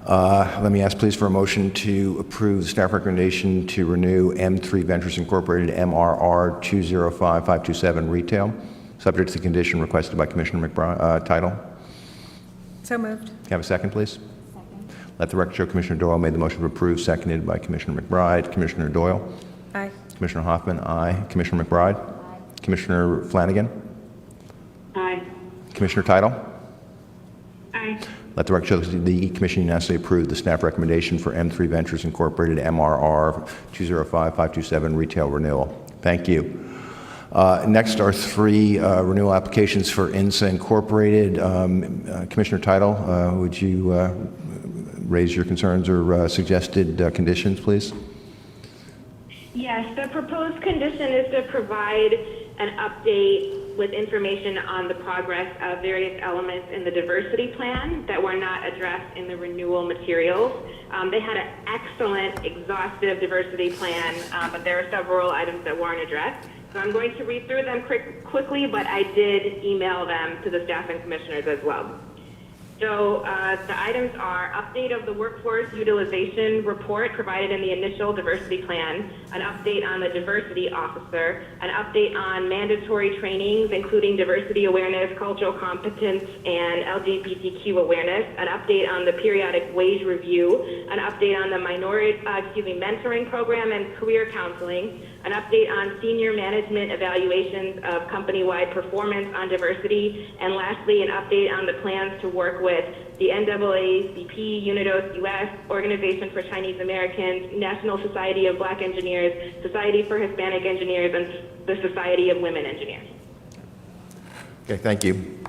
Let me ask, please, for a motion to approve the staff recommendation to renew M3 Ventures Incorporated MRR 205527 retail, subject to the condition requested by Commissioner McBride. Title? So moved. Can I have a second, please? Second. Let the record show Commissioner Doyle made the motion to approve, seconded by Commissioner McBride. Commissioner Doyle? Aye. Commissioner Hoffman? Aye. Commissioner McBride? Aye. Commissioner Flanagan? Aye. Commissioner Title? Aye. Let the record show that the commission unanimously approved the staff recommendation for M3 Ventures Incorporated MRR 205527 retail renewal. Thank you. Next are three renewal applications for INSA Incorporated. Commissioner Title, would you raise your concerns or suggested conditions, please? Yes, the proposed condition is to provide an update with information on the progress of various elements in the diversity plan that were not addressed in the renewal materials. They had an excellent, exhaustive diversity plan, but there are several items that weren't addressed. So I'm going to read through them quickly, but I did email them to the staff and commissioners as well. So the items are update of the workforce utilization report provided in the initial diversity plan, an update on the diversity officer, an update on mandatory trainings, including diversity awareness, cultural competence, and LGBTQ awareness, an update on the periodic wage review, an update on the mentoring program and career counseling, an update on senior management evaluations of company-wide performance on diversity, and lastly, an update on the plans to work with the NAACP, UNIDOS US, Organization for Chinese Americans, National Society of Black Engineers, Society for Hispanic Engineers, and the Society of Women Engineers. Okay, thank you.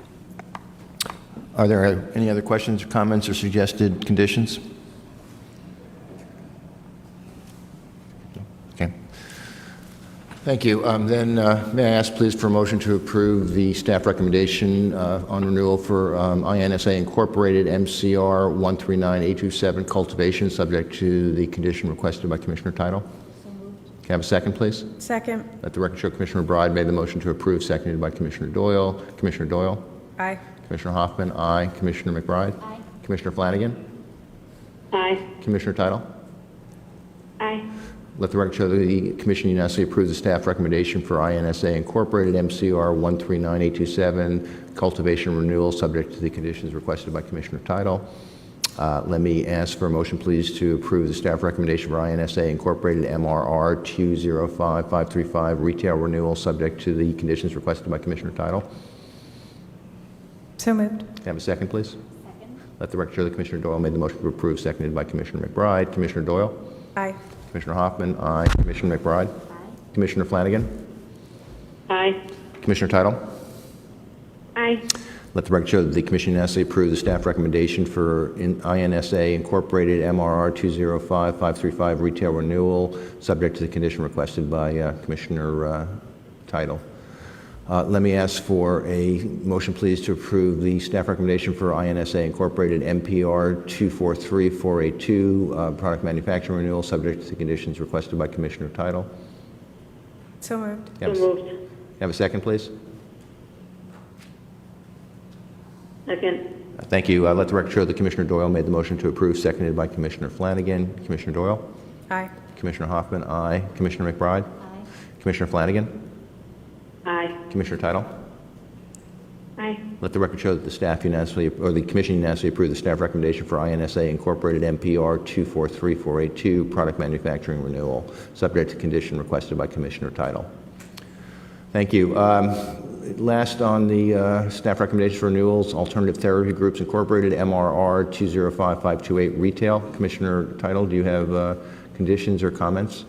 Are there any other questions, comments, or suggested conditions? Okay. Thank you. Then may I ask, please, for a motion to approve the staff recommendation on renewal for INSA Incorporated MCR 139827 cultivation, subject to the condition requested by Commissioner Title? Can I have a second, please? Second. Let the record show Commissioner McBride made the motion to approve, seconded by Commissioner Doyle. Commissioner Doyle? Aye. Commissioner Hoffman? Aye. Commissioner McBride? Aye. Commissioner Flanagan? Aye. Commissioner Title? Aye. Let the record show the Commission unanimously approves the staff recommendation for INSA Incorporated MCR 139827 cultivation renewal, subject to the conditions requested by Commissioner Title. Let me ask for a motion, please, to approve the staff recommendation for INSA Incorporated MRR 205535 retail renewal, subject to the conditions requested by Commissioner Title. So moved. Can I have a second, please? Second. Let the record show that Commissioner Doyle made the motion to approve, seconded by Commissioner McBride. Commissioner Doyle? Aye. Commissioner Hoffman? Aye. Commissioner McBride? Aye. Commissioner Flanagan? Aye. Commissioner Title? Aye. Let the record show that the Commission unanimously approved the staff recommendation for INSA Incorporated MRR 205535 retail renewal, subject to the condition requested by Commissioner Title. Let me ask for a motion, please, to approve the staff recommendation for INSA Incorporated MPR 243482 product manufacturing renewal, subject to the conditions requested by Commissioner Title. So moved. So moved. Have a second, please? Second. Thank you. Let the record show that Commissioner Doyle made the motion to approve, seconded by Commissioner Flanagan. Commissioner Doyle? Aye. Commissioner Hoffman? Aye. Commissioner McBride? Aye. Commissioner Flanagan? Aye. Commissioner Title? Aye. Let the record show that the staff unanimously, or the Commission unanimously approved the staff recommendation for INSA Incorporated MPR 243482 product manufacturing renewal, subject to condition requested by Commissioner Title. Thank you. Last on the staff recommendation for renewals, Alternative Therapy Groups Incorporated MRR 205528 retail. Commissioner Title, do you have conditions or comments?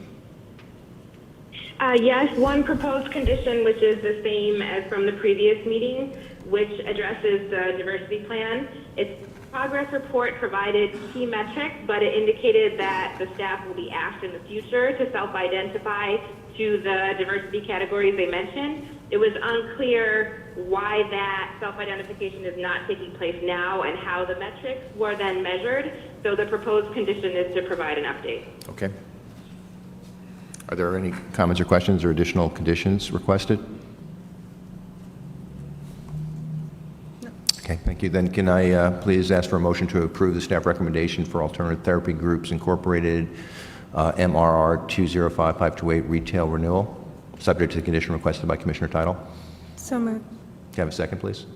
Yes, one proposed condition, which is the same as from the previous meeting, which addresses the diversity plan. Its progress report provided key metrics, but it indicated that the staff will be asked in the future to self-identify to the diversity categories they mentioned. It was unclear why that self-identification is not taking place now and how the metrics were then measured. So the proposed condition is to provide an update. Okay. Are there any comments or questions or additional conditions requested? No. Okay, thank you. Then can I please ask for a motion to approve the staff recommendation for Alternative Therapy Groups Incorporated MRR 205528 retail renewal, subject to the condition requested by Commissioner Title? So moved. Can I have a second, please?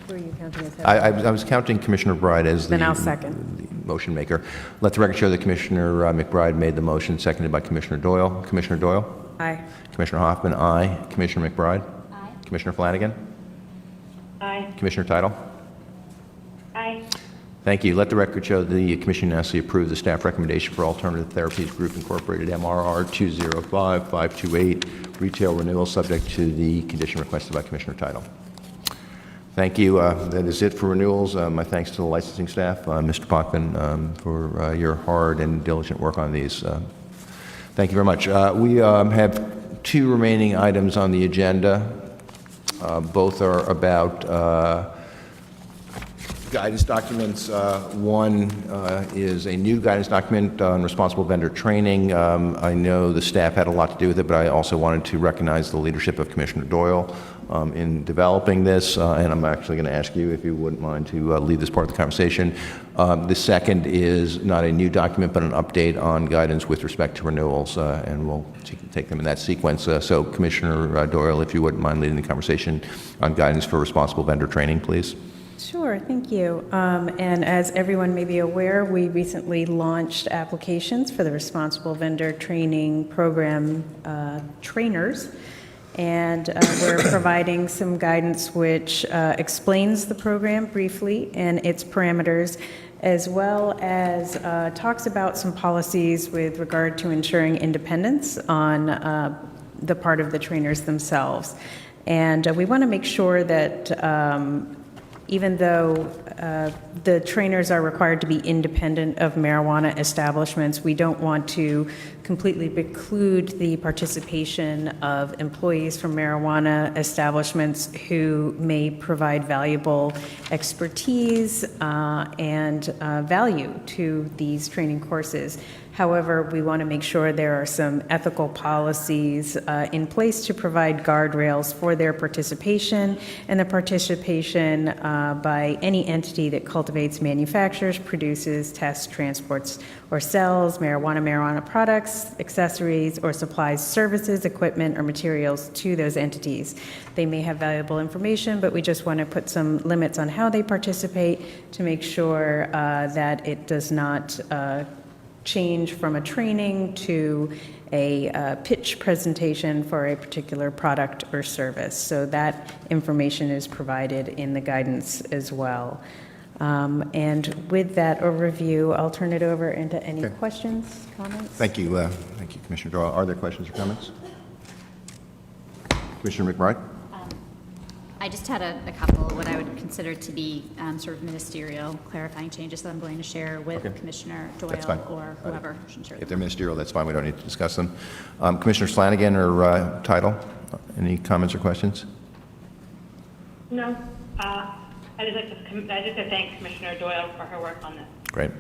Were you counting as I was counting Commissioner McBride as Then I'll second. the motion maker. Let the record show that Commissioner McBride made the motion, seconded by Commissioner Doyle. Commissioner Doyle? Aye. Commissioner Hoffman? Aye. Commissioner McBride? Aye. Commissioner Flanagan? Aye. Commissioner Title? Aye. Thank you. Let the record show the Commission unanimously approved the staff recommendation for Alternative Therapies Group Incorporated MRR 205528 retail renewal, subject to the condition requested by Commissioner Title. Thank you. That is it for renewals. My thanks to the licensing staff, Mr. Potvin, for your hard and diligent work on these. Thank you very much. We have two remaining items on the agenda. Both are about guidance documents. One is a new guidance document on responsible vendor training. I know the staff had a lot to do with it, but I also wanted to recognize the leadership of Commissioner Doyle in developing this, and I'm actually going to ask you if you wouldn't mind to lead this part of the conversation. The second is not a new document, but an update on guidance with respect to renewals, and we'll take them in that sequence. So Commissioner Doyle, if you wouldn't mind leading the conversation on guidance for responsible vendor training, please. Sure, thank you. And as everyone may be aware, we recently launched applications for the Responsible Vendor Training Program trainers. And we're providing some guidance which explains the program briefly and its parameters, as well as talks about some policies with regard to ensuring independence on the part of the trainers themselves. And we want to make sure that even though the trainers are required to be independent of marijuana establishments, we don't want to completely preclude the participation of employees from marijuana establishments who may provide valuable expertise and value to these training courses. However, we want to make sure there are some ethical policies in place to provide guardrails for their participation and the participation by any entity that cultivates, manufactures, produces, tests, transports, or sells marijuana products, accessories, or supplies services, equipment, or materials to those entities. They may have valuable information, but we just want to put some limits on how they participate to make sure that it does not change from a training to a pitch presentation for a particular product or service. So that information is provided in the guidance as well. And with that overview, I'll turn it over into any questions, comments? Thank you, Commissioner Doyle. Are there questions or comments? Commissioner McBride? I just had a couple, what I would consider to be sort of ministerial clarifying changes that I'm going to share with Commissioner That's fine. Doyle or whoever should share If them. they're ministerial, that's fine. We don't need to discuss them. Commissioner Flanagan or Title, any comments or questions? No. I just like to thank Commissioner Doyle for her work on this. Great.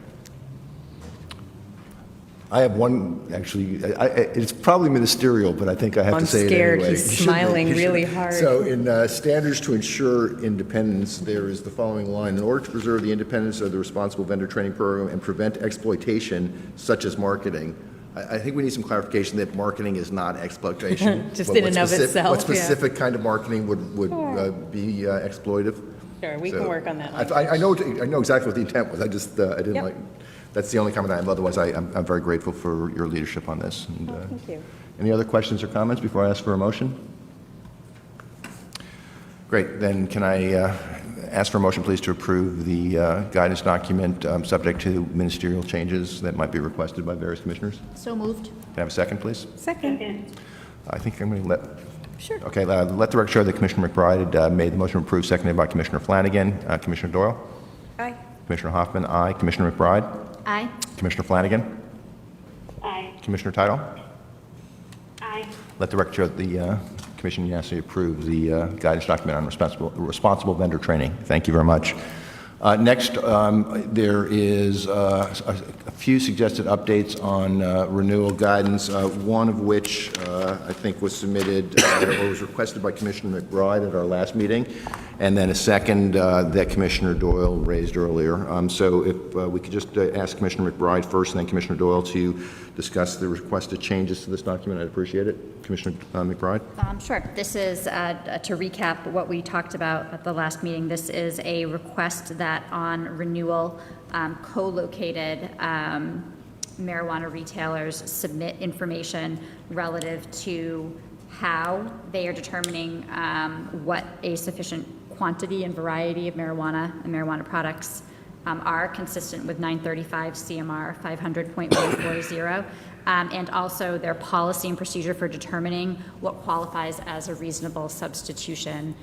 I have one, actually, it's probably ministerial, but I think I have I'm to say it scared. anyway. He's You should- smiling you should- really hard. So in standards to ensure independence, there is the following line: in order to preserve the independence of the responsible vendor training program and prevent exploitation such as marketing. I think we need some clarification that marketing is not exploitation. Just But in what and of itself, What yeah. specific kind of marketing would be exploitive? Sure, we So, can work on that. I know exactly what the intent was. I just, I didn't Yep. like, that's the only comment I have. Otherwise, I'm very grateful for your leadership on this. And, Thank you. any other questions or comments before I ask for a motion? Great. Then can I ask for a motion, please, to approve the guidance document subject to ministerial changes that might be requested by various commissioners? So moved. Can I have a second, please? Second. I think I'm going to let... Sure. Okay, let the record show that Commissioner McBride made the motion to approve, seconded by Commissioner Flanagan. Commissioner Doyle? Aye. Commissioner Hoffman, aye. Commissioner McBride? Aye. Commissioner Flanagan? Aye. Commissioner Title? Aye. Let the record show that the Commission unanimously approved the guidance document on responsible vendor training. Thank you very much. Next, there is a few suggested updates on renewal guidance, one of which I think was submitted or was requested by Commissioner McBride at our last meeting, and then a second that Commissioner Doyle raised earlier. So if we could just ask Commissioner McBride first and then Commissioner Doyle to discuss the requested changes to this document, I'd appreciate it. Commissioner McBride? Sure. This is, to recap what we talked about at the last meeting, this is a request that on renewal, co-located marijuana retailers submit information relative to how they are determining what a sufficient quantity and variety of marijuana and marijuana products are consistent with 935 CMR 500.140, and also their policy and procedure for determining what qualifies as a reasonable substitution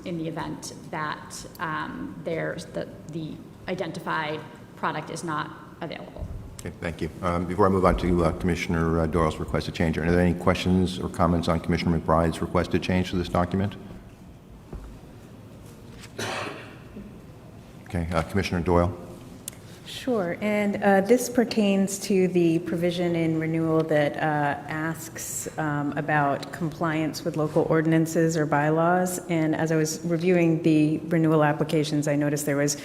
in the event that the identified product is not available. Okay, thank you. Before I move on to Commissioner Doyle's requested change, are there any questions or comments on Commissioner McBride's requested change to this document? Okay, Commissioner Doyle? Sure, and this pertains to the provision in renewal that asks about compliance with local ordinances or bylaws. And as I was reviewing the renewal applications, I noticed there was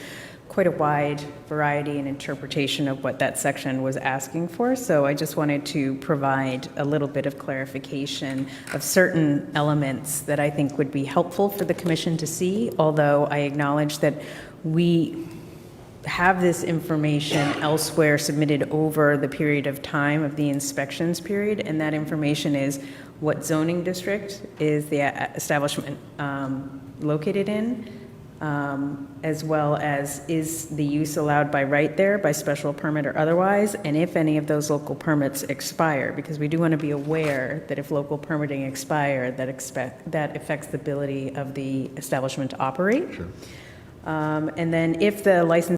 quite a wide variety and interpretation of what that section was asking for. So I just wanted to provide a little bit of clarification of certain elements that I think would be helpful for the commission to see, although I acknowledge that we have this information elsewhere submitted over the period of time of the inspections period, and that information is what zoning district is the establishment located in, as well as is the use allowed by right there, by special permit or otherwise, and if any of those local permits expire, because we do want to be aware that if local permitting expire, that affects the ability of the establishment to operate. Sure. And then if the license